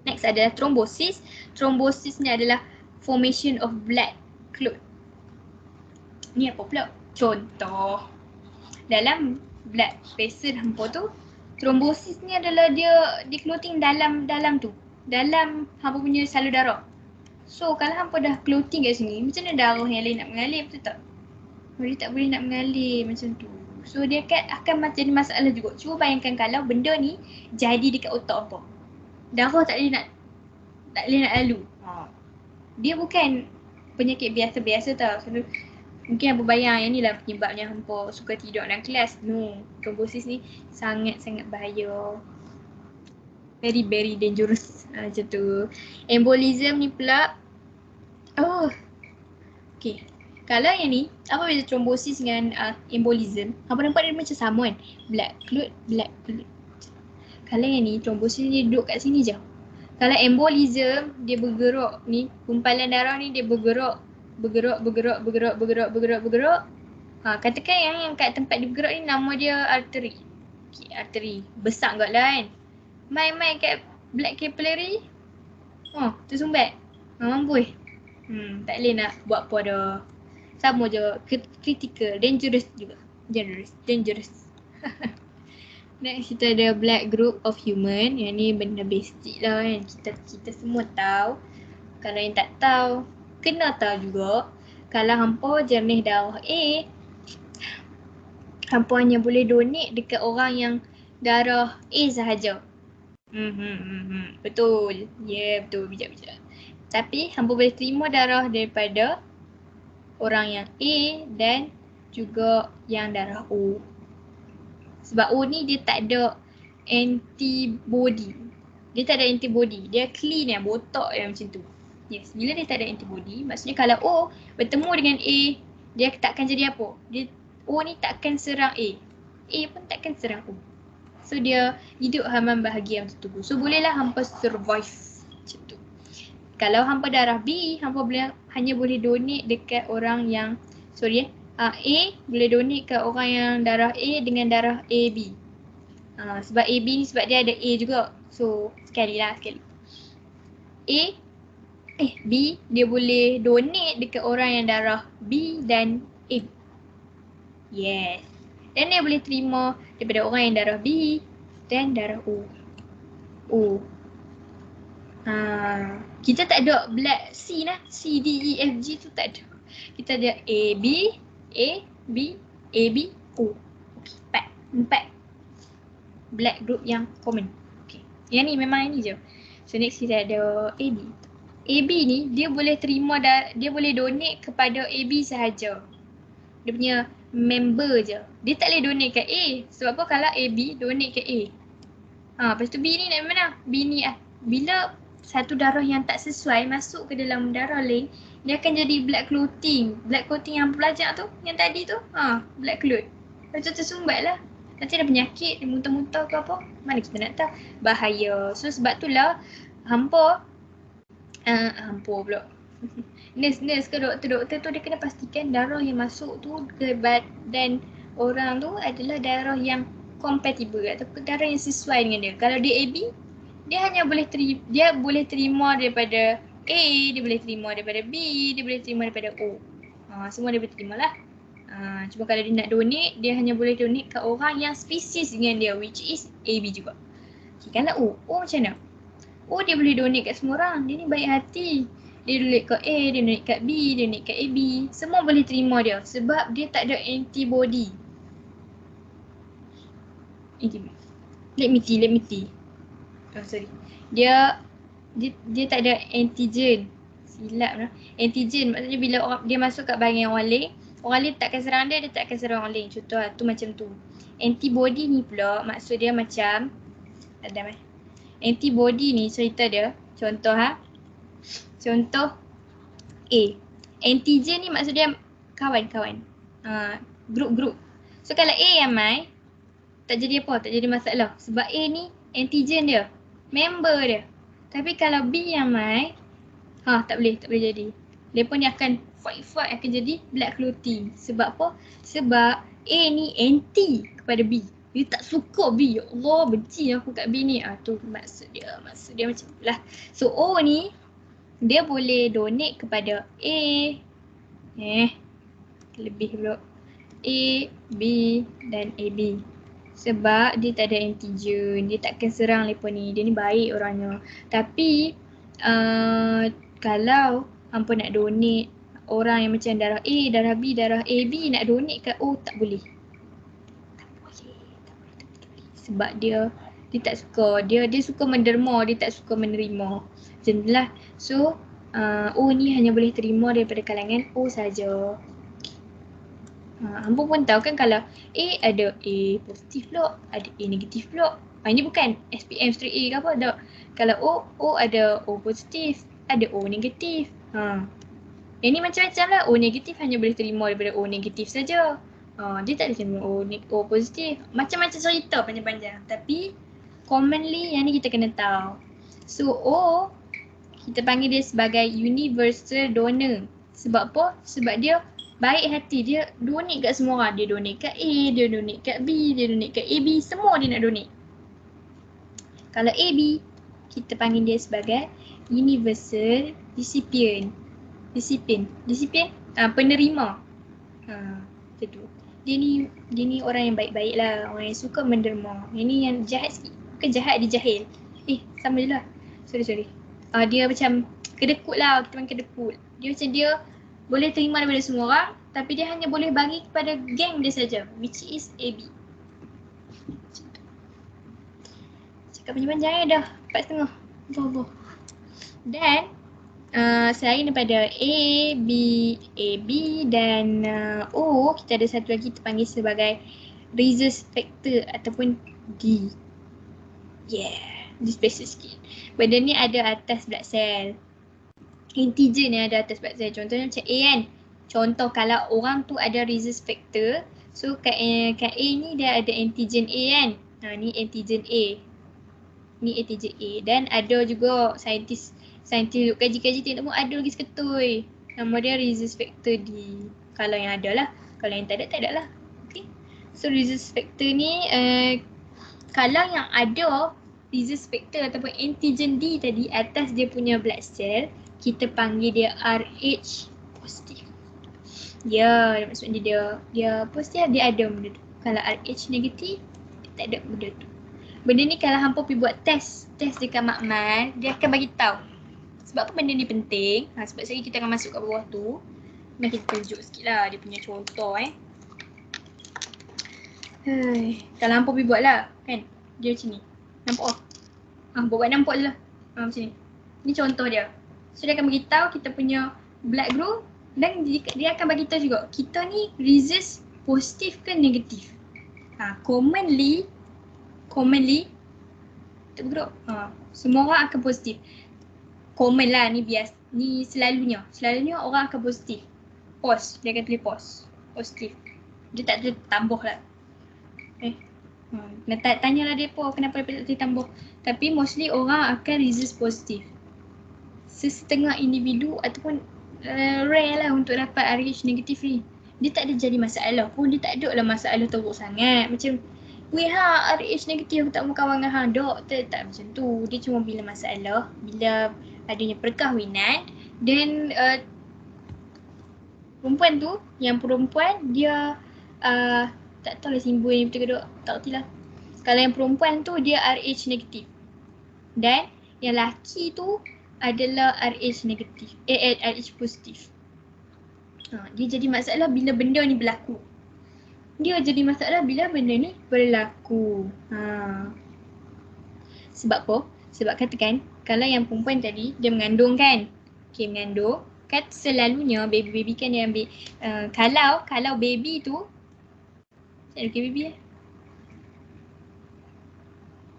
Next adalah trombosis. Trombosis ni adalah formation of blood clot. Ni apa pula? Contoh, dalam blood vessel hampa tu, trombosis ni adalah dia clotting dalam tu. Dalam hampa punya salur darah. So kalau hampa dah clotting kat sini, macam mana darah yang lain nak mengalir, betul tak? Dia tak boleh nak mengalir macam tu. So dia akan jadi masalah juga. Cuba bayangkan kalau benda ni jadi dekat otak hampa. Darah tak boleh nak lalu. Dia bukan penyakit biasa-biasa tau. So, mungkin hampa bayang yang ni lah penyebabnya hampa suka tidur dalam kelas. No, trombosis ni sangat-sangat bahaya. Very dangerous. Macam tu. Embolism ni pula. Okay. Kalau yang ni, apa beza trombosis dengan embolism? Hampa nampak dia macam sama kan? Blood clot. Kalau yang ni, trombosis ni duduk kat sini je. Kalau embolism, dia bergerak ni, kumpalan darah ni dia bergerak. Katakan yang kat tempat dia bergerak ni nama dia arteri. Okay, arteri. Besar kot lah kan. Main kat blood capillary, tersumbat. Mampus. Tak boleh nak buat apa dah. Sama je, critical, dangerous juga. Dangerous. Next kita ada blood group of human. Yang ni benda basic lah kan. Kita semua tahu. Kalau yang tak tahu, kena tahu juga. Kalau hampa jernih darah A, hampa hanya boleh donate dekat orang yang darah A sahaja. Betul. Betul. Bijak. Tapi hampa boleh terima darah daripada orang yang A dan juga yang darah O. Sebab O ni dia tak ada antibody. Dia clean yang botak yang macam tu. Yes, bila dia tak ada antibody, maksudnya kalau O bertemu dengan A, dia takkan jadi apa? O ni takkan serang A pun takkan serang O. So dia hidup aman bahagia macam tu. So bolehlah hampa survive macam tu. Kalau hampa darah B, hampa hanya boleh donate dekat orang yang A boleh donate ke orang yang darah A dengan darah AB. Sebab AB ni sebab dia ada A juga. So sekali. B dia boleh donate dekat orang yang darah B dan AB. Yes. Dan dia boleh terima daripada orang yang darah B dan darah O. Kita tak ada blood C lah. C, D, E, F, G tu tak ada. Kita ada A, B, O. Okay, empat blood group yang common. Okay. Yang ni memang ini je. So next kita ada AB. AB ni dia boleh terima dia boleh donate kepada AB sahaja. Dia punya member je. Dia tak boleh donate ke A. Sebab apa kalau AB donate ke A. Lepas tu B ni nak mana? B ni bila satu darah yang tak sesuai masuk ke dalam darah lain, dia akan jadi blood clotting. Blood clotting yang belajar tu, yang tadi tu, blood clot. Lepas tu tersumbat lah. Nanti ada penyakit, dia muntah-muntah ke apa. Mana kita nak tahu. Bahaya. So sebab tu lah hampa pula. Nurse ke doktor tu dia kena pastikan darah yang masuk tu ke badan orang tu adalah darah yang compatible ataupun darah yang sesuai dengan dia. Kalau dia AB, dia hanya boleh terima daripada A, dia boleh terima daripada B, dia boleh terima daripada O. Semua dia boleh terima lah. Cuma kalau dia nak donate, dia hanya boleh donate ke orang yang spesies dengan dia, which is AB juga. Okay, kalau O macam mana? O dia boleh donate kat semua orang. Dia ni baik hati. Dia donate kat A, dia donate kat B, dia donate kat AB. Semua boleh terima dia sebab dia tak ada antibody. Let me see. Sorry. Dia tak ada antigen. Silap lah. Antigen maksudnya bila dia masuk kat bahagian orang lain tak akan serang dia tak akan serang orang lain. Contoh tu macam tu. Antibody ni pula maksud dia macam antibody ni cerita dia. Contoh A. Antigen ni maksud dia kawan-kawan. Grup-grup. So kalau A yang mai tak jadi apa, tak jadi masalah. Sebab A ni antigen dia, member dia. Tapi kalau B yang mai, tak boleh jadi. Dia pun akan fight akan jadi blood clotting. Sebab apa? Sebab A ni anti kepada B. Dia tak suka B. Ya Allah, benci aku kat B ni. Tu maksud dia macam lah. So O ni dia boleh donate kepada A. Lebih pula. A, B dan AB. Sebab dia tak ada antigen, dia takkan serang mereka ni. Dia ni baik orangnya. Tapi kalau hampa nak donate orang yang macam darah A, darah B, darah AB nak donate kat O, tak boleh. Sebab dia tak suka. Dia suka menderma, dia tak suka menerima. Macam itulah. So O ni hanya boleh terima daripada kalangan O saja. Hampa pun tahu kan kalau A ada A positif pula, ada A negatif pula. Ini bukan SPM straight A ke apa, tak. Kalau O ada O positif, ada O negatif. Ini macam-macam lah. O negatif hanya boleh terima daripada O negatif saja. Dia tak boleh terima O positif. Macam-macam cerita panjang-panjang. Tapi commonly yang ni kita kena tahu. So O, kita panggil dia sebagai universal donor. Sebab apa? Sebab dia baik hati. Dia donate kat semua orang. Dia donate kat A, dia donate kat B, dia donate kat AB. Semua dia nak donate. Kalau AB, kita panggil dia sebagai universal recipient. Penerima. Macam tu. Dia ni orang yang baik-baik lah. Orang yang suka menderma. Yang ni yang jahat sikit. Bukan jahat, dia jahil. Sama je lah. Sorry. Dia macam kedekut lah. Kita panggil kedekut. Dia macam dia boleh terima daripada semua orang, tapi dia hanya boleh bagi kepada geng dia saja, which is AB. Cakap panjang-panjang dah 4.5. Dan selain daripada AB dan O, kita ada satu lagi kita panggil sebagai rhesus factor ataupun D. Dia special sikit. Benda ni ada atas blood cell. Antigen yang ada atas blood cell. Contohnya macam A kan. Contoh kalau orang tu ada rhesus factor, so kat A ni dia ada antigen A kan. Ni antigen A. Dan ada juga saintis kaji-kaji tengok ada lagi seketui. Nama dia rhesus factor D. Kalau yang ada lah. Kalau yang tak ada lah. Okay. So resist factor ni kalau yang ada resist factor ataupun antigen D tadi atas dia punya blood cell, kita panggil dia RH positif. Ya, maksudnya dia positif, dia ada benda tu. Kalau RH negatif, dia tak ada benda tu. Benda ni kalau hampa pergi buat test dekat makmal, dia akan bagi tahu. Sebab apa benda ni penting? Sebab sekali kita akan masuk kat bawah tu. Mari kita tunjuk sikit lah dia punya contoh Kalau hampa pergi buat lah kan, dia macam ni. Nampak oh? Buat nampak je lah. Macam ni. Ni contoh dia. So dia akan beritahu kita punya blood group dan dia akan bagi tahu juga kita ni resist positif ke negatif. Commonly tak bergerak. Semua orang akan positif. Common lah ni biasa. Ni selalunya orang akan positif. Pos, dia akan tulis pos. Positif. Dia tak tulis tambah lah. Tanyalah dia pun kenapa dia tak tulis tambah. Tapi mostly orang akan resist positif. Sesetengah individu ataupun rare lah untuk dapat RH negatif ni. Dia tak ada jadi masalah pun, dia tak ada lah masalah teruk sangat. Macam, RH negatif aku tak mau kawan dengan hang. Tak macam tu. Dia cuma bila masalah, bila adanya perkahwinan dan perempuan tu, yang perempuan dia tak tahu lah simbol ni betul ke tak erti lah. Kalau yang perempuan tu dia RH negatif dan yang lelaki tu adalah RH negatif, RH positif. Dia jadi masalah bila benda ni berlaku. Sebab apa? Sebab katakan kalau yang perempuan tadi dia mengandung kan. Mengandung kan selalunya baby kan dia ambil kalau baby tu baby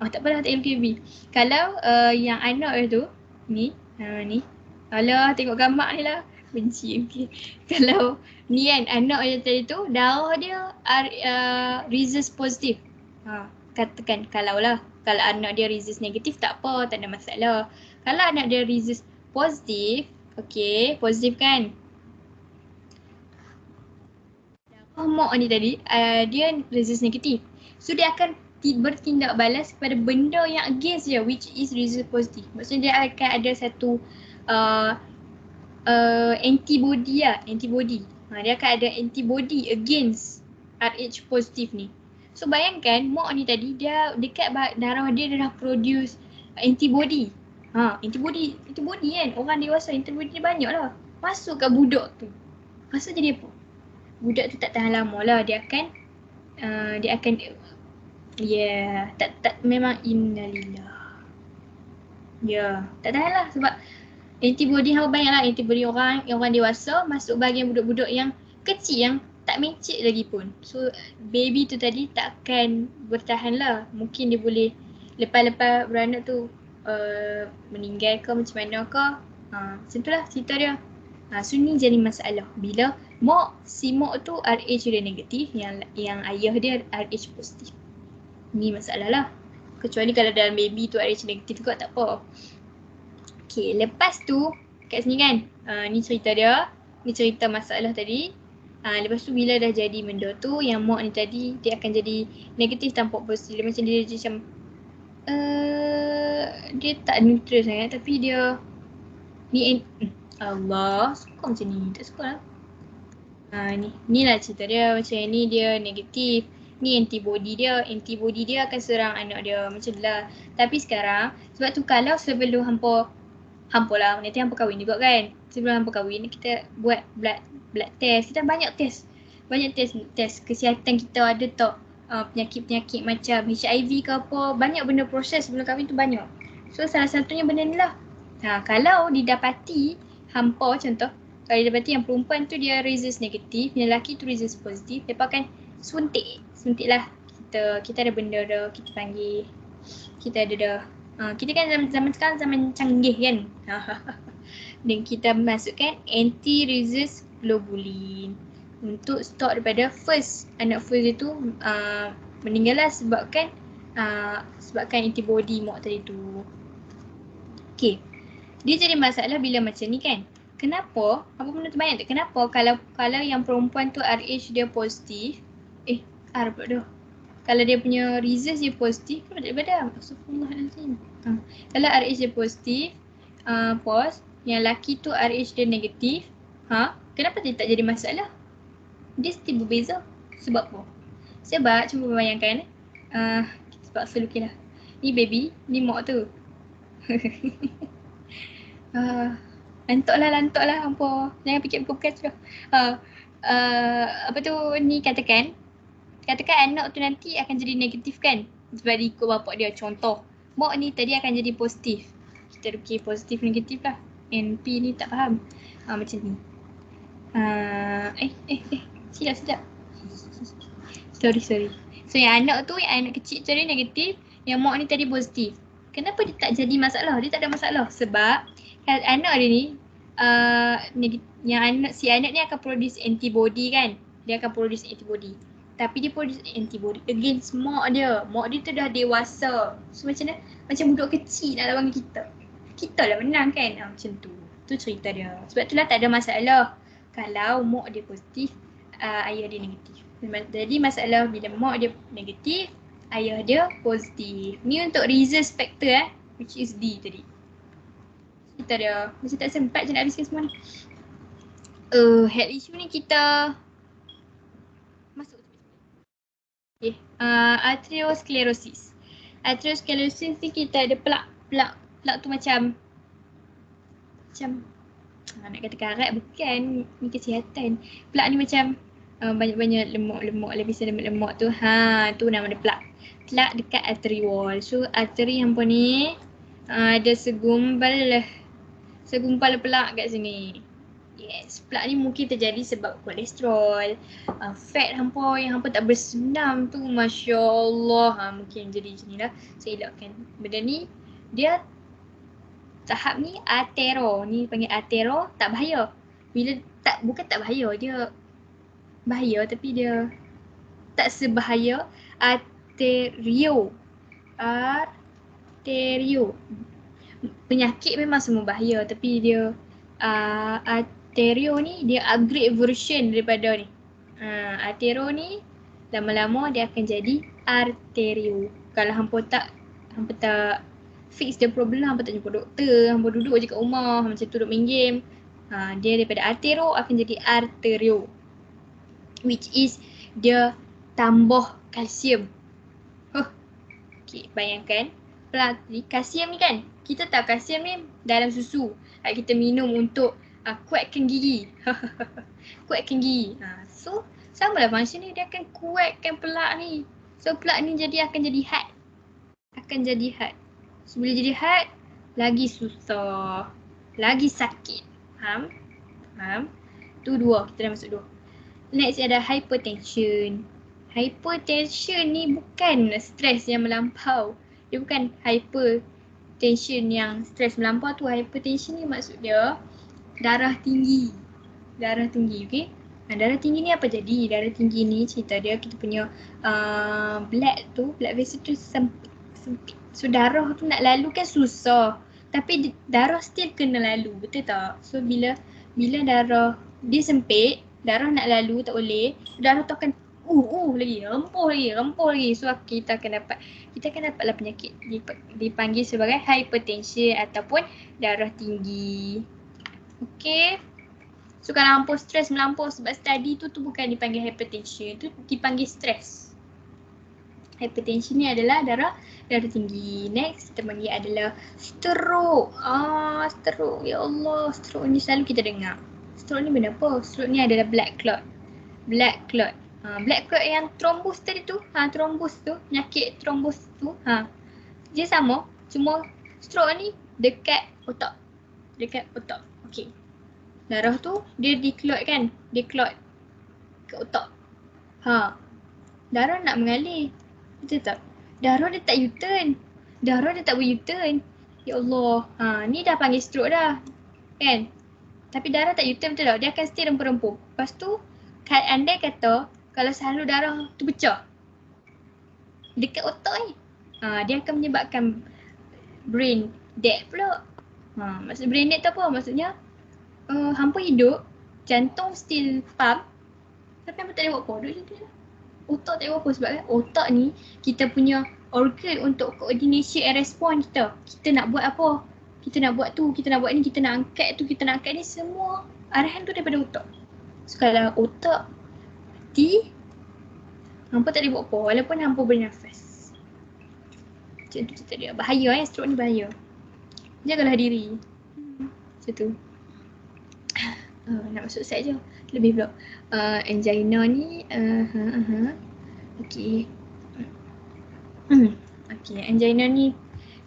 tak apalah tak baby. Kalau yang anak dia tu ni alah tengok gambar ni lah benci. Kalau ni kan anak dia tadi tu darah dia resist positif. Katakan kalau anak dia resist negatif tak apa, tak ada masalah. Kalau anak dia resist positif, positif kan. Mak ni tadi dia resist negatif. So dia akan bertindak balas kepada benda yang against dia, which is resist positif. Maksudnya dia akan ada satu antibody lah, dia akan ada antibody against RH positif ni. So bayangkan mak ni tadi dia dekat darah dia dah produce antibody. Antibody kan, orang dewasa antibody dia banyak lah. Masuk kat budak tu. Masuk jadi apa? Budak tu tak tahan lama lah, dia akan memang innalillah. Tak tahan lah sebab antibody hang banyak lah, antibody orang dewasa masuk bahagian budak-budak yang kecil yang tak mencik lagi pun. So baby tu tadi takkan bertahan lah. Mungkin dia boleh lepas-lepas beranak tu meninggal ke macam mana ke. Macam tu lah cerita dia. So ni jadi masalah bila si mak tu RH dia negatif, yang ayah dia RH positif. Ni masalah lah. Kecuali kalau dalam baby tu RH negatif kot tak apa. Lepas tu kat sini kan, ni cerita dia, ni cerita masalah tadi. Lepas tu bila dah jadi benda tu, yang mak ni tadi dia akan jadi negatif tanpa positif. Macam dia macam dia tak neutral sangat tapi dia ni Allah, suka macam ni, tak suka lah. Ni lah cerita dia, macam ni dia negatif. Ni antibody dia akan serang anak dia macam lah. Tapi sekarang, sebab tu kalau sebelum hampa lah, nanti hampa kahwin juga kan. Sebelum hampa kahwin, kita buat blood test. Kita banyak test kesihatan kita ada tak penyakit-penyakit macam HIV ke apa. Banyak benda proses sebelum kahwin tu banyak. So salah satunya benda ni lah. Kalau didapati hampa contoh, kalau didapati yang perempuan tu dia resist negatif, yang lelaki tu resist positif, mereka akan suntik lah. Kita ada benda dah, kita panggil, kita ada dah. Kita kan zaman sekarang zaman canggih kan. Dan kita masukkan anti-resist globulin untuk stop daripada anak first itu meninggal lah sebabkan antibody mak tadi tu. Dia jadi masalah bila macam ni kan. Kenapa? Apa pernah terbayang tak kenapa kalau yang perempuan tu RH dia positif, R pula dah. Kalau dia punya results dia positif, kenapa tak daripada? Astagfirullahaladzim. Kalau RH dia positif, pos, yang lelaki tu RH dia negatif, kenapa dia tak jadi masalah? Dia still berbeza. Sebab apa? Sebab cuba bayangkan, kita paksa lukis lah. Ni baby, ni mak tu. Lantok lah hampa. Jangan fikir bukan tu dah. Apa tu ni katakan anak tu nanti akan jadi negatif kan? Sebab dia ikut bapak dia. Contoh, mak ni tadi akan jadi positif. Kita lukis positif negatif lah. NP ni tak faham. Macam ni. Silap. Sorry. So yang anak kecil tu dia negatif, yang mak ni tadi positif. Kenapa dia tak jadi masalah? Dia tak ada masalah. Sebab anak dia ni, si anak ni akan produce antibody kan? Dia akan produce antibody. Tapi dia produce antibody against mak dia. Mak dia tu dah dewasa. So macam mana? Macam budak kecil nak lawan kita. Kita lah menang kan? Macam tu. Tu cerita dia. Sebab itulah tak ada masalah. Kalau mak dia positif, ayah dia negatif. Jadi masalah bila mak dia negatif, ayah dia positif. Ni untuk results factor which is D tadi. Kita dia masih tak sempat je nak habiskan semua ni. Health issue ni kita masuk. Arteriosclerosis. Arteriosclerosis ni kita ada plak tu macam nak kata karat bukan, ni kesihatan. Plak ni macam banyak-banyak lemak-lemak, lapisan lemak tu. Tu nama dia plak. Plak dekat arteriol. So arteri hampa ni ada segumpal plak kat sini. Yes, plak ni mungkin terjadi sebab kolesterol, fat hampa yang hampa tak bersenam tu, Masya Allah. Mungkin jadi macam ni lah. Saya elakkan benda ni. Dia tahap ni atero. Ni panggil atero, tak bahaya. Bukan tak bahaya, dia bahaya tapi dia tak sebahaya arterio. Penyakit memang semua bahaya tapi dia arterio ni dia upgrade version daripada ni. Arterio ni lama-lama dia akan jadi arterio. Kalau hampa tak fix the problem, hampa tak jumpa doktor, hampa duduk je kat rumah macam tu duduk main game. Dia daripada arterio akan jadi arterio, which is dia tambah kalsium. Okay, bayangkan kalsium ni kan, kita tahu kalsium ni dalam susu. Kita minum untuk kuatkan gigi. Kuatkan gigi. So sama lah function ni, dia akan kuatkan plak ni. So plak ni akan jadi hard. So bila jadi hard, lagi susah, lagi sakit. Faham? Tu dua, kita dah masuk dua. Next ada hypertension. Hypertension ni bukan stres yang melampau. Dia bukan hypertension yang stres melampau tu. Hypertension ni maksud dia darah tinggi, okay? Darah tinggi ni apa jadi? Darah tinggi ni cerita dia kita punya blood vessel tu sempit. So darah tu nak lalu kan susah. Tapi darah still kena lalu, betul tak? So bila darah dia sempit, darah nak lalu tak boleh, darah tu akan rempuh lagi. So kita akan dapatlah penyakit dipanggil sebagai hypertension ataupun darah tinggi. Okay. So kalau hampa stres melampau sebab study tu bukan dipanggil hypertension, tu dipanggil stres. Hypertension ni adalah darah tinggi. Next kita panggil adalah stroke. Stroke. Ya Allah, stroke ni selalu kita dengar. Stroke ni benda apa? Stroke ni adalah blood clot. Blood clot yang trombus tadi tu. Trombus tu, penyakit trombus tu. Dia sama, cuma stroke ni dekat otak. Okay. Darah tu dia diklot kan? Dia klot ke otak. Darah nak mengalir. Betul tak? Darah dia tak U-turn. Darah dia tak ber-U-turn. Ya Allah. Ni dah panggil stroke dah. Kan? Tapi darah tak U-turn, betul tak? Dia akan stay rempuh-rempuh. Lepas tu, andai kata kalau selalu darah tu pecah dekat otak ni, dia akan menyebabkan brain dead pula. Maksud brain dead tu apa? Maksudnya hampa hidup, jantung still pump, tapi hampa tak boleh buat apa, duduk macam tu je. Otak tak boleh buat apa sebab kan otak ni kita punya organ untuk coordination and respond kita. Kita nak buat apa, kita nak buat tu, kita nak buat ni, kita nak angkat tu, kita nak angkat ni, semua arahan tu daripada otak. So kalau otak mati, hampa tak boleh buat apa walaupun hampa bernafas. Macam tu cerita dia. Bahaya stroke ni bahaya. Jagalah diri. Macam tu. Nak masuk set je. Lebih pula. Angina ni. Okay. Okay, angina ni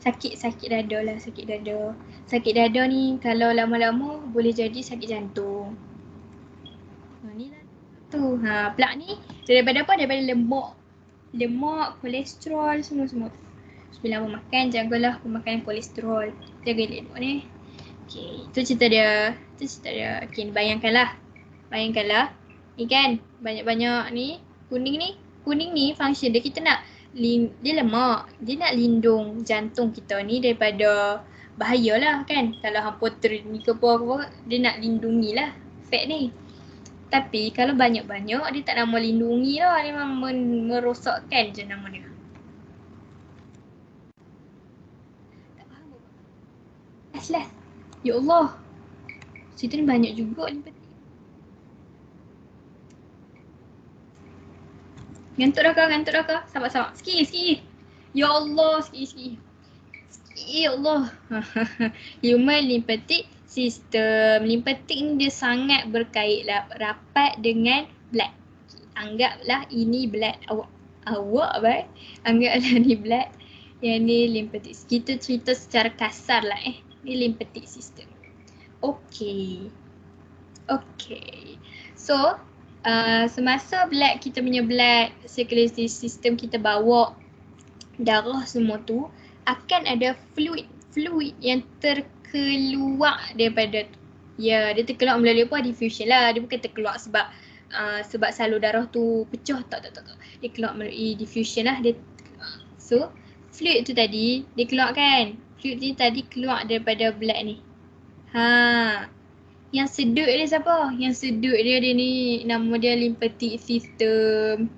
sakit dada lah, sakit dada. Sakit dada ni kalau lama-lama boleh jadi sakit jantung. Ni lah tu. Plak ni daripada apa? Daripada lemak, kolesterol, semua. Bila abang makan, jagalah pemakanan kolesterol. Jaga elok ni. Okay, itu cerita dia. Okay, bayangkanlah. Ni kan, banyak-banyak ni. Kuning ni function dia, kita nak dia lemak. Dia nak lindung jantung kita ni daripada bahaya lah kan. Kalau hampa ni ke apa, dia nak lindungi lah fat ni. Tapi kalau banyak-banyak, dia tak nak melindungi lah. Dia memang merosakkan je nama dia. Tak faham apa? Last. Ya Allah. Cerita ni banyak juga ni. Ngantuk dah kau? Sabar. Sikit. Ya Allah, sikit. Ya Allah. Human lymphatic system. Lymphatic ni dia sangat berkait rapat dengan blood. Anggaplah ini blood awak baik. Anggaplah ni blood. Yang ni lymphatic. Kita cerita secara kasar lah Ni lymphatic system. Okay. So, semasa kita punya blood circulatory system kita bawa darah semua tu, akan ada fluid yang terkeluar daripada tu. Ya, dia terkeluar melalui apa? Diffusion lah. Dia bukan terkeluar sebab salur darah tu pecah. Tak. Dia keluar melalui diffusion lah. So, fluid tu tadi dia keluar kan? Fluid ni tadi keluar daripada blood ni. Yang sedut dia siapa? Yang sedut dia ni nama dia lymphatic system.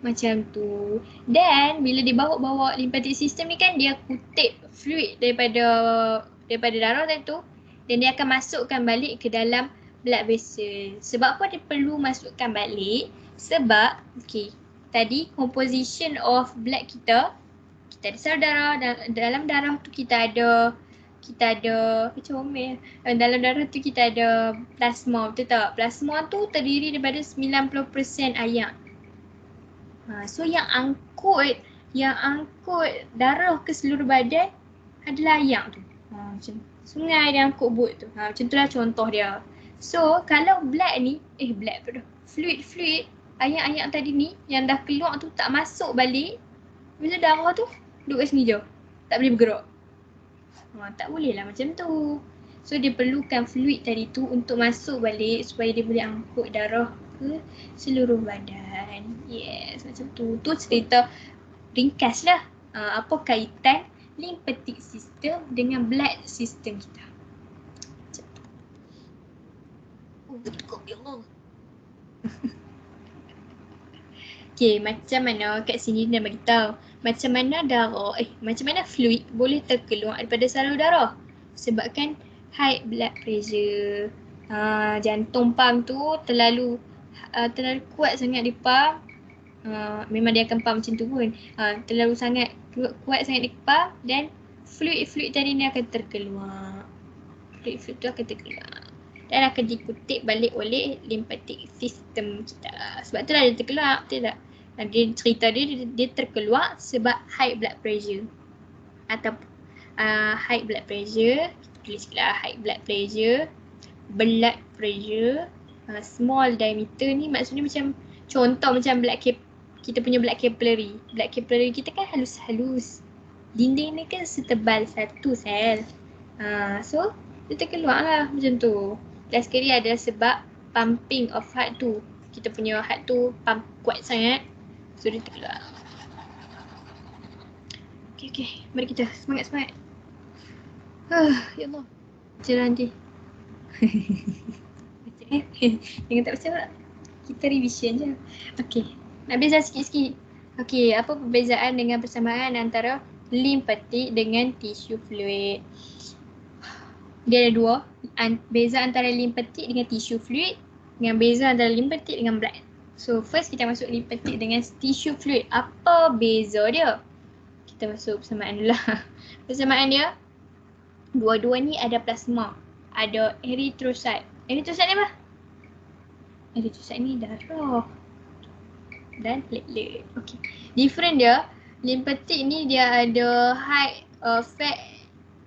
Macam tu. Dan bila dia bawa lymphatic system ni kan, dia kutip fluid daripada darah tadi tu, dan dia akan masukkan balik ke dalam blood vessel. Sebab apa dia perlu masukkan balik? Sebab tadi composition of blood kita ada sel darah, dalam darah tu kita ada comel. Dalam darah tu kita ada plasma, betul tak? Plasma tu terdiri daripada 90% air. So yang angkut darah ke seluruh badan adalah air tu. Macam sungai dia angkut bot tu. Macam tu lah contoh dia. So kalau fluid air tadi ni yang dah keluar tu tak masuk balik, bila darah tu duduk kat sini je. Tak boleh bergerak. Tak boleh lah macam tu. So dia perlukan fluid tadi tu untuk masuk balik supaya dia boleh angkut darah ke seluruh badan. Yes, macam tu. Tu cerita ringkas lah. Apa kaitan lymphatic system dengan blood system kita. Macam tu. Cukup ya Allah. Macam mana kat sini dia bagi tahu macam mana macam mana fluid boleh terkeluar daripada salur darah. Sebabkan high blood pressure. Jantung pump tu terlalu kuat sangat di pump. Memang dia akan pump macam tu pun. Terlalu sangat kuat sangat di pump, dan fluid tadi ni akan terkeluar. Fluid tu akan terkeluar dan akan dikutip balik oleh lymphatic system kita. Sebab tu lah dia terkeluar, betul tak? Dia cerita dia terkeluar sebab high blood pressure. Atau high blood pressure, tulislah high blood pressure, small diameter ni maksudnya macam contoh macam kita punya blood capillary. Blood capillary kita kan halus-halus. Dinding ni kan setebal satu sel. So dia terkeluar lah macam tu. Last sekali adalah sebab pumping of heart tu. Kita punya heart tu pump kuat sangat. So dia terkeluar. Okay. Mari kita semangat. Ya Allah. Jalan nanti. Baca Jangan tak baca pula. Kita revision je. Okay. Nak beza sikit-sikit. Okay, apa perbezaan dengan persamaan antara limfatik dengan tisu fluid? Dia ada dua. Beza antara limfatik dengan tisu fluid dengan beza antara limfatik dengan blood. So first kita masuk limfatik dengan tisu fluid. Apa beza dia? Kita masuk persamaan dulu lah. Persamaan dia, dua-dua ni ada plasma. Ada eritrosit. Eritrosit ni apa? Eritrosit ni darah dan platelet. Okay. Different dia, limfatik ni dia ada high fat,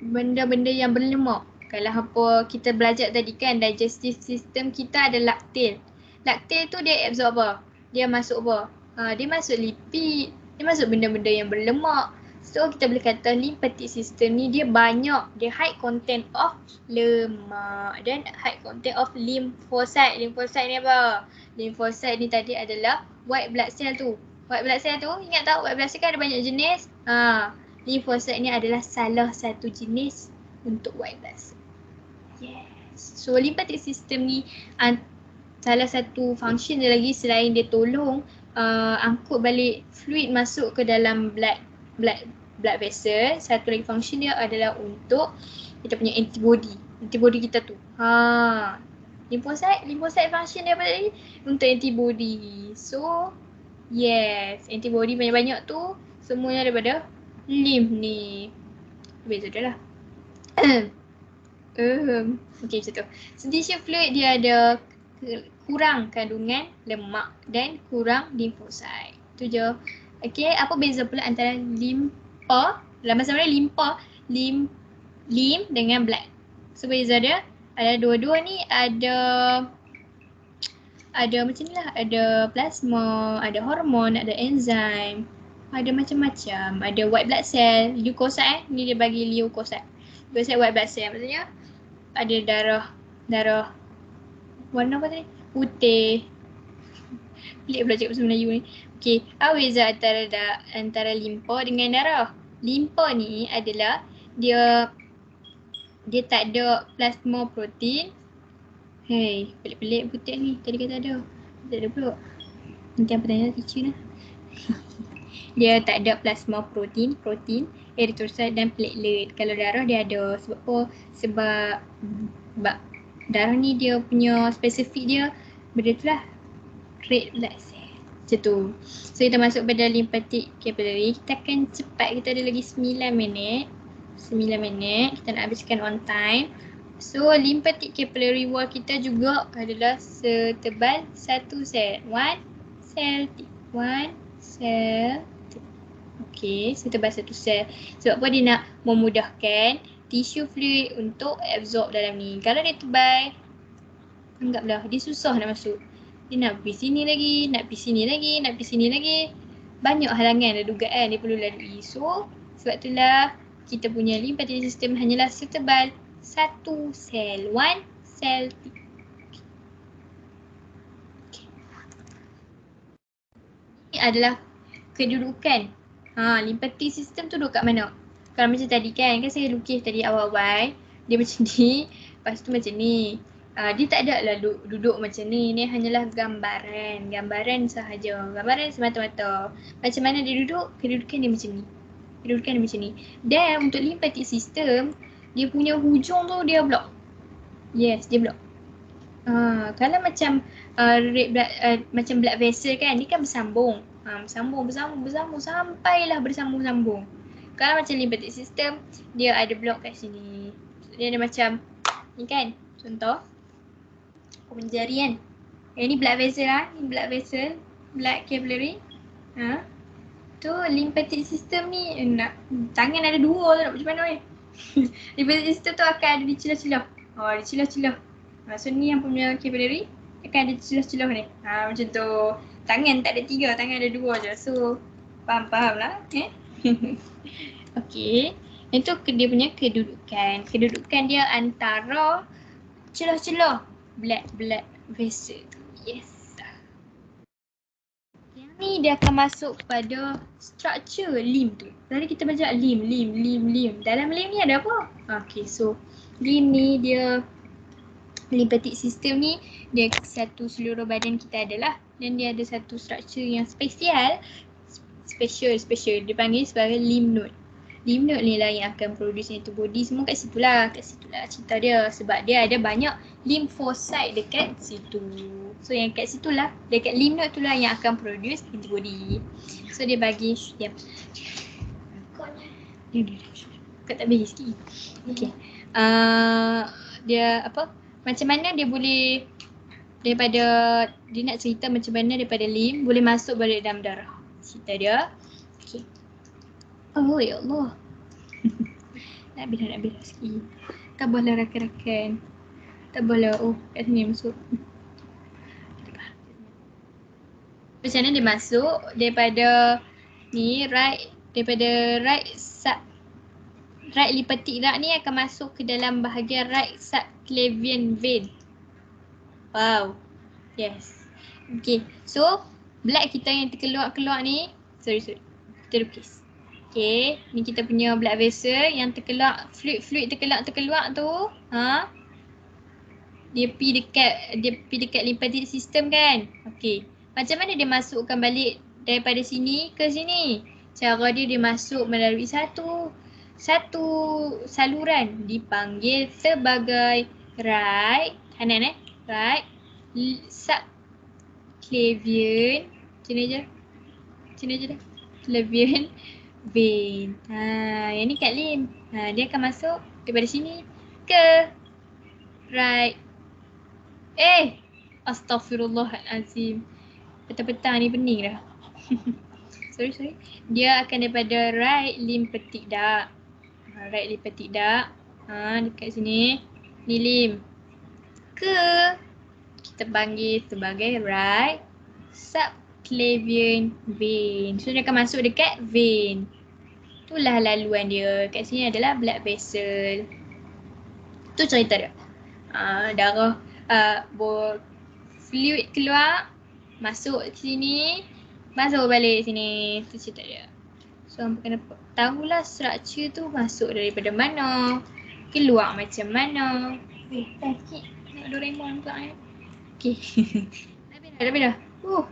benda-benda yang berlemak. Kalau apa kita belajar tadi kan, digestive system kita ada laktil. Laktil tu dia absorb apa? Dia masuk apa? Dia masuk lipid, dia masuk benda-benda yang berlemak. So kita boleh kata lymphatic system ni dia banyak, dia high content of lemak dan high content of lymphocyte. Lymphocyte ni apa? Lymphocyte ni tadi adalah white blood cell tu. White blood cell tu, ingat tak white blood cell kan ada banyak jenis? Lymphocyte ni adalah salah satu jenis untuk white blood cell. Yes. So lymphatic system ni salah satu function dia lagi selain dia tolong angkut balik fluid masuk ke dalam blood vessel, satu lagi function dia adalah untuk kita punya antibody kita tu. Lymphocyte function dia apa tadi? Untuk antibody. So yes, antibody banyak-banyak tu semuanya daripada lymph ni. Beza dia lah. Okay, macam tu. So tissue fluid dia ada kurang kandungan lemak dan kurang lymphocyte. Tu je. Okay, apa beza pula antara limpa, dalam bahasa Melayu lymph dengan blood. So beza dia ada dua-dua ni ada macam ni lah, ada plasma, ada hormon, ada enzim, ada macam-macam, ada white blood cell, leukocyte ni dia bagi leukocyte. Leukocyte white blood cell maksudnya ada darah warna apa tadi? Putih. Pelik pula cakap bahasa Melayu ni. Okay, apa beza antara limpa dengan darah? Limpa ni adalah dia tak ada plasma protein. Hey, pelik-pelik putih ni. Tadi kata ada. Tak ada pula. Nanti apa tanya teacher lah. Dia tak ada plasma protein, eritrosit dan platelet. Kalau darah dia ada. Sebab apa? Sebab darah ni dia punya spesifik dia benda tu lah, red blood cell. Macam tu. So kita masuk pada lymphatic capillary. Kita akan cepat, kita ada lagi 9 minit. Kita nak habiskan on time. So lymphatic capillary wall kita juga adalah setebal satu sel. One cell. Okay, setebal satu sel. Sebab apa? Dia nak memudahkan tisu fluid untuk absorb dalam ni. Kalau dia tebal, anggaplah dia susah nak masuk. Dia nak pergi sini lagi, nak pergi sini lagi. Banyak halangan dan dugaan dia perlu lalui. So, sebab itulah kita punya lymphatic system hanyalah setebal satu sel. One cell. Ini adalah kedudukan. Lymphatic system tu duduk kat mana? Kalau macam tadi kan saya lukis tadi awal-awal, dia macam ni, lepas tu macam ni. Dia tak ada lah duduk macam ni. Ni hanyalah gambaran sahaja. Gambaran semata-mata. Macam mana dia duduk, kedudukan dia macam ni. Dan untuk lymphatic system, dia punya hujung tu dia block. Yes, dia block. Kalau macam red blood, macam blood vessel kan, dia kan bersambung. Bersambung sampailah bersambung-sambung. Kalau macam lymphatic system, dia ada block kat sini. Dia ada macam ni kan, contoh jari kan. Ni blood vessel lah, ni blood vessel, blood capillary. Tu lymphatic system ni tangan ada dua tu, nak macam mana lymphatic system tu akan ada di celah-celah. Di celah-celah. So ni yang punya capillary akan ada celah-celah ni. Macam tu. Tangan tak ada 3, tangan ada 2 je. So faham lah. Okay. Itu dia punya kedudukan. Kedudukan dia antara celah-celah blood vessel. Yes. Yang ni dia akan masuk pada structure limb tu. Tadi kita baca limb. Dalam limb ni ada apa? Okay, so limb ni dia Lymphatic system ni dia satu seluruh badan kita adalah, dan dia ada satu struktur yang spesial, dipanggil sebagai lymph node. Lymph node ni lah yang akan produce antibody semua kat situlah cerita dia, sebab dia ada banyak lymphocyte dekat situ. So yang kat situlah, dekat lymph node tu lah yang akan produce antibody. So dia bagi dia kau tak bagi sikit. Okay. Dia apa? Macam mana dia boleh daripada, dia nak cerita macam mana daripada lymph boleh masuk balik dalam darah. Cerita dia. Okay. Oh ya Allah. nak bila sikit. Tak boleh rakan-rakan. Tak boleh. Oh, kat sini masuk. Macam mana dia masuk daripada ni daripada right lymphatic duct ni akan masuk ke dalam bahagian right subclavian vein. Wow. Yes. Okay. So, blood kita yang terkeluar ni, sorry. Kita lukis. Okay. Ni kita punya blood vessel yang terkeluar, fluid terkeluar tu. Dia pergi dekat lymphatic system kan. Okay. Macam mana dia masukkan balik daripada sini ke sini? Cara dia masuk melalui satu saluran dipanggil sebagai right subclavian clavian vein. Yang ni kat lymph. Dia akan masuk daripada sini ke right. Astaghfirullahalazim. Petang-petang ni pening dah. sorry. Dia akan daripada right lymphatic duct. Dekat sini. Ni lymph. Ke kita panggil sebagai right subclavian vein. So dia akan masuk dekat vein. Itulah laluan dia. Kat sini adalah blood vessel. Tu cerita dia. Darah fluid keluar, masuk sini, masuk balik sini. Tu cerita dia. So hampa kena tahulah struktur tu masuk daripada mana, keluar macam mana. Dah sikit. Tengok Doraemon pula. Okay. Dah. 4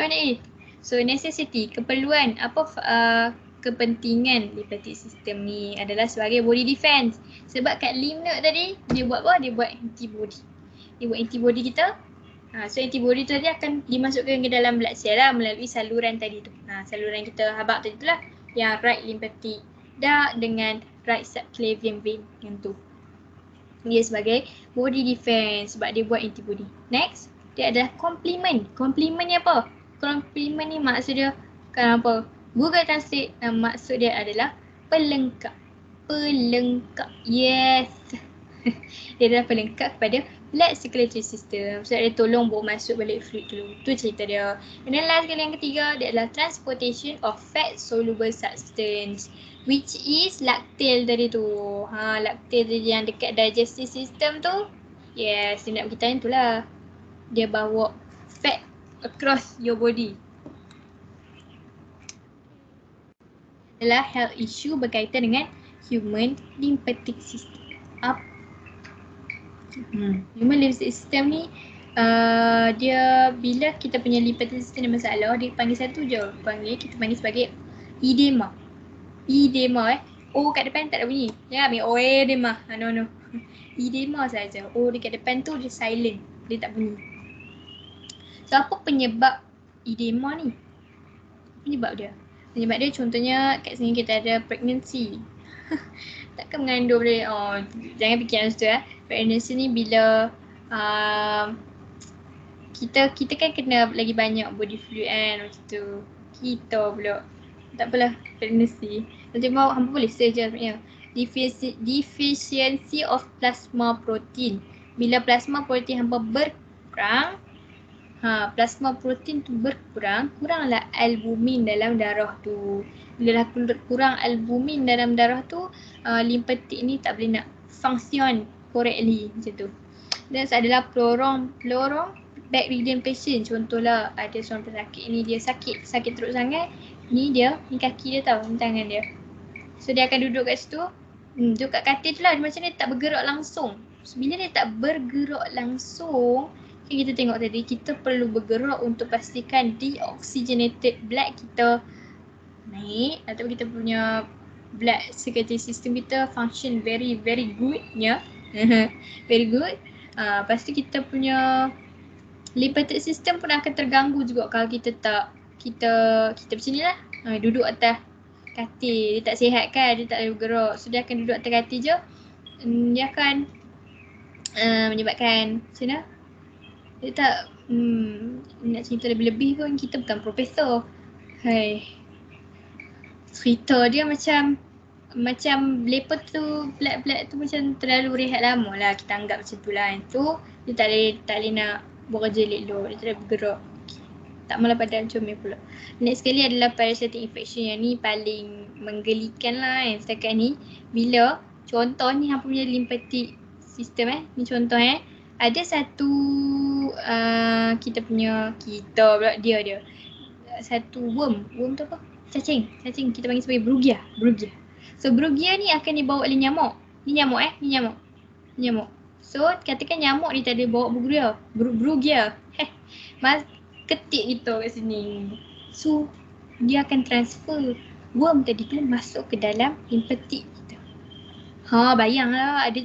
minit ni. So necessity, keperluan, kepentingan lymphatic system ni adalah sebagai body defense. Sebab kat lymph node tadi, dia buat apa? Dia buat antibody. Dia buat antibody kita. So antibody tu tadi akan dimasukkan ke dalam blood cell lah melalui saluran tadi tu. Saluran kita habaq tadi tu lah. Yang right lymphatic duct dengan right subclavian vein yang tu. Dia sebagai body defense sebab dia buat antibody. Next, dia adalah complement. Complement ni apa? Complement ni maksud dia kan apa? Google Translate, maksud dia adalah pelengkap. Yes. Dia adalah pelengkap kepada blood circulatory system. So dia tolong bawa masuk balik fluid dulu. Tu cerita dia. And then last kali yang ketiga, dia adalah transportation of fat soluble substance, which is lactase tadi tu. Lactase tadi yang dekat digestive system tu. Yes, dia nak beritahu tu lah. Dia bawa fat across your body. Adalah health issue berkaitan dengan human lymphatic system. Human lymphatic system ni dia bila kita punya lymphatic system ada masalah, dia panggil satu je. Kita panggil sebagai edema. O kat depan tak ada bunyi. Jangan ambil edema. No. Edema saja. O dekat depan tu dia silent. Dia tak bunyi. So apa penyebab edema ni? Penyebab dia contohnya kat sini kita ada pregnancy. Takkan mengandung boleh. Jangan fikir macam tu Pregnancy ni bila kita kan kena lagi banyak body fluid kan macam tu. Kita pula tak apalah pregnancy. Macam hampa boleh search je sebenarnya. Deficiency of plasma protein. Bila plasma protein hampa berkurang, plasma protein tu berkurang, kuranglah albumin dalam darah tu. Bila dah kurang albumin dalam darah tu, lymphatic ni tak boleh nak function correctly macam tu. Dan adalah prolong bedridden patient. Contohlah ada seorang pesakit ni, dia sakit teruk sangat. Ni kaki dia tau, ni tangan dia. So dia akan duduk kat situ, duduk kat katil tu lah, macam dia tak bergerak langsung. Bila dia tak bergerak langsung, kan kita tengok tadi, kita perlu bergerak untuk pastikan deoxygenated blood kita naik atau kita punya blood circulatory system kita function very good ya. Very good. Lepas tu kita punya lymphatic system pun akan terganggu juga kalau kita tak kita macam ni lah, duduk atas katil, dia tak sihat kan, dia tak boleh bergerak, so dia akan duduk atas katil je, dia akan menyebabkan macam mana, dia tak nak cerita lebih-lebih pun, kita bukan profesor. Hai, cerita dia macam lepas tu blood tu macam terlalu rehat lama lah, kita anggap macam tu lah. Tu dia tak boleh nak bekerja elok-elok, dia tak boleh bergerak, tak malah badan comel pula. Next sekali adalah parasitic infection, yang ni paling menggelikan lah setakat ni. Bila contoh ni hang punya lymphatic system ni contoh ada satu dia satu worm tu apa? Cacing kita panggil sebagai Brugia. So Brugia ni akan dibawa oleh nyamuk. Ni nyamuk. So katakan nyamuk ni tadi bawa Brugia. Mas ketik kita kat sini. So dia akan transfer worm tadi tu masuk ke dalam lymphatic kita. Bayanglah ada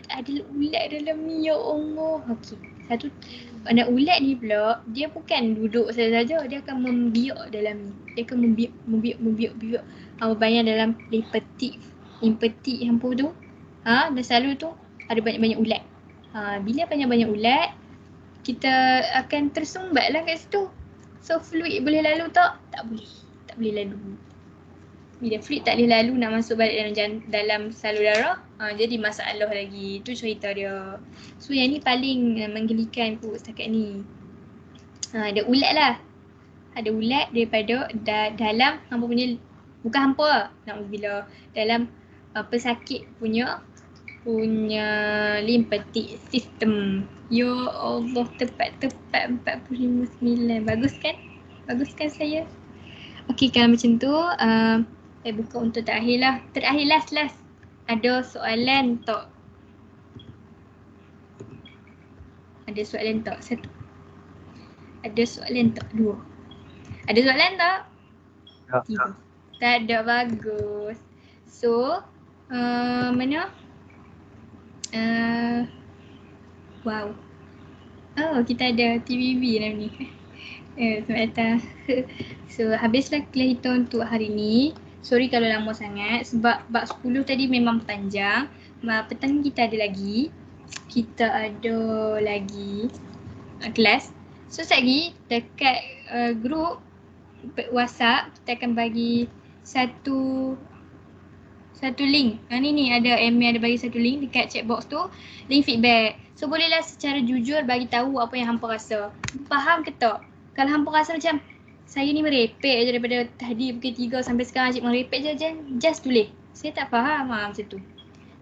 ulat dalam ni, ya Allah. Okey. Satu anak ulat ni pula, dia bukan duduk saja-saja, dia akan membiak dalam ni. Dia akan membiak. Bayang dalam lymphatic hampa tu. Dan selalu tu ada banyak-banyak ulat. Bila banyak-banyak ulat, kita akan tersumbat lah kat situ. So fluid boleh lalu tak? Tak boleh lalu. Bila fluid tak boleh lalu, nak masuk balik dalam salur darah, jadi masalah lagi. Itu cerita dia. So yang ni paling menggelikan kot setakat ni. Ada ulat lah. Ada ulat daripada dalam hampa punya, bukan hampa lah, na'udzubillah, dalam pesakit punya lymphatic system. Ya Allah, tepat 45.9. Bagus kan saya? Okey, kalau macam tu saya buka untuk terakhir lah. Last. Ada soalan tak? Satu. Ada soalan tak? Dua. Ada soalan tak? Tiga. Tak ada, bagus. So mana? Wow. Kita ada TVB dalam ni. Selamat datang. So habislah kuliah kita untuk hari ni. Sorry kalau lama sangat sebab bab 10 tadi memang panjang. Petang ni kita ada lagi. Kelas. So sekejap lagi dekat grup WhatsApp kita akan bagi satu link. Ni ada admin ada bagi satu link dekat chat box tu, link feedback. So bolehlah secara jujur bagi tahu apa yang hampa rasa. Faham ke tak? Kalau hampa rasa macam saya ni merepek je daripada tadi pukul 3 sampai sekarang cik merepek je, just tulis. Saya tak faham macam tu.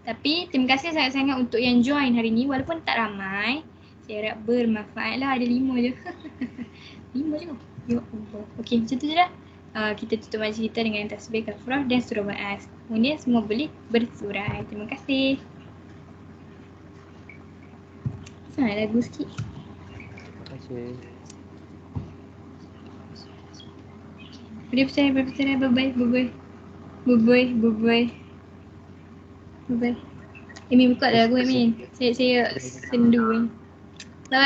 Tapi terima kasih sangat-sangat untuk yang join hari ni, walaupun tak ramai. Saya harap bermanfaat lah, ada 5 je. 5 je. Ya Allah. Okey, macam tu je dah. Kita tutup majlis kita dengan tasbih kafurah dan surah Ma'as. Kemudian semua boleh bersurai. Terima kasih. Sangat lagu sikit. Terima kasih. Bercerai. Bye-bye. Emin buka lagu Emin. Saya sendu ni.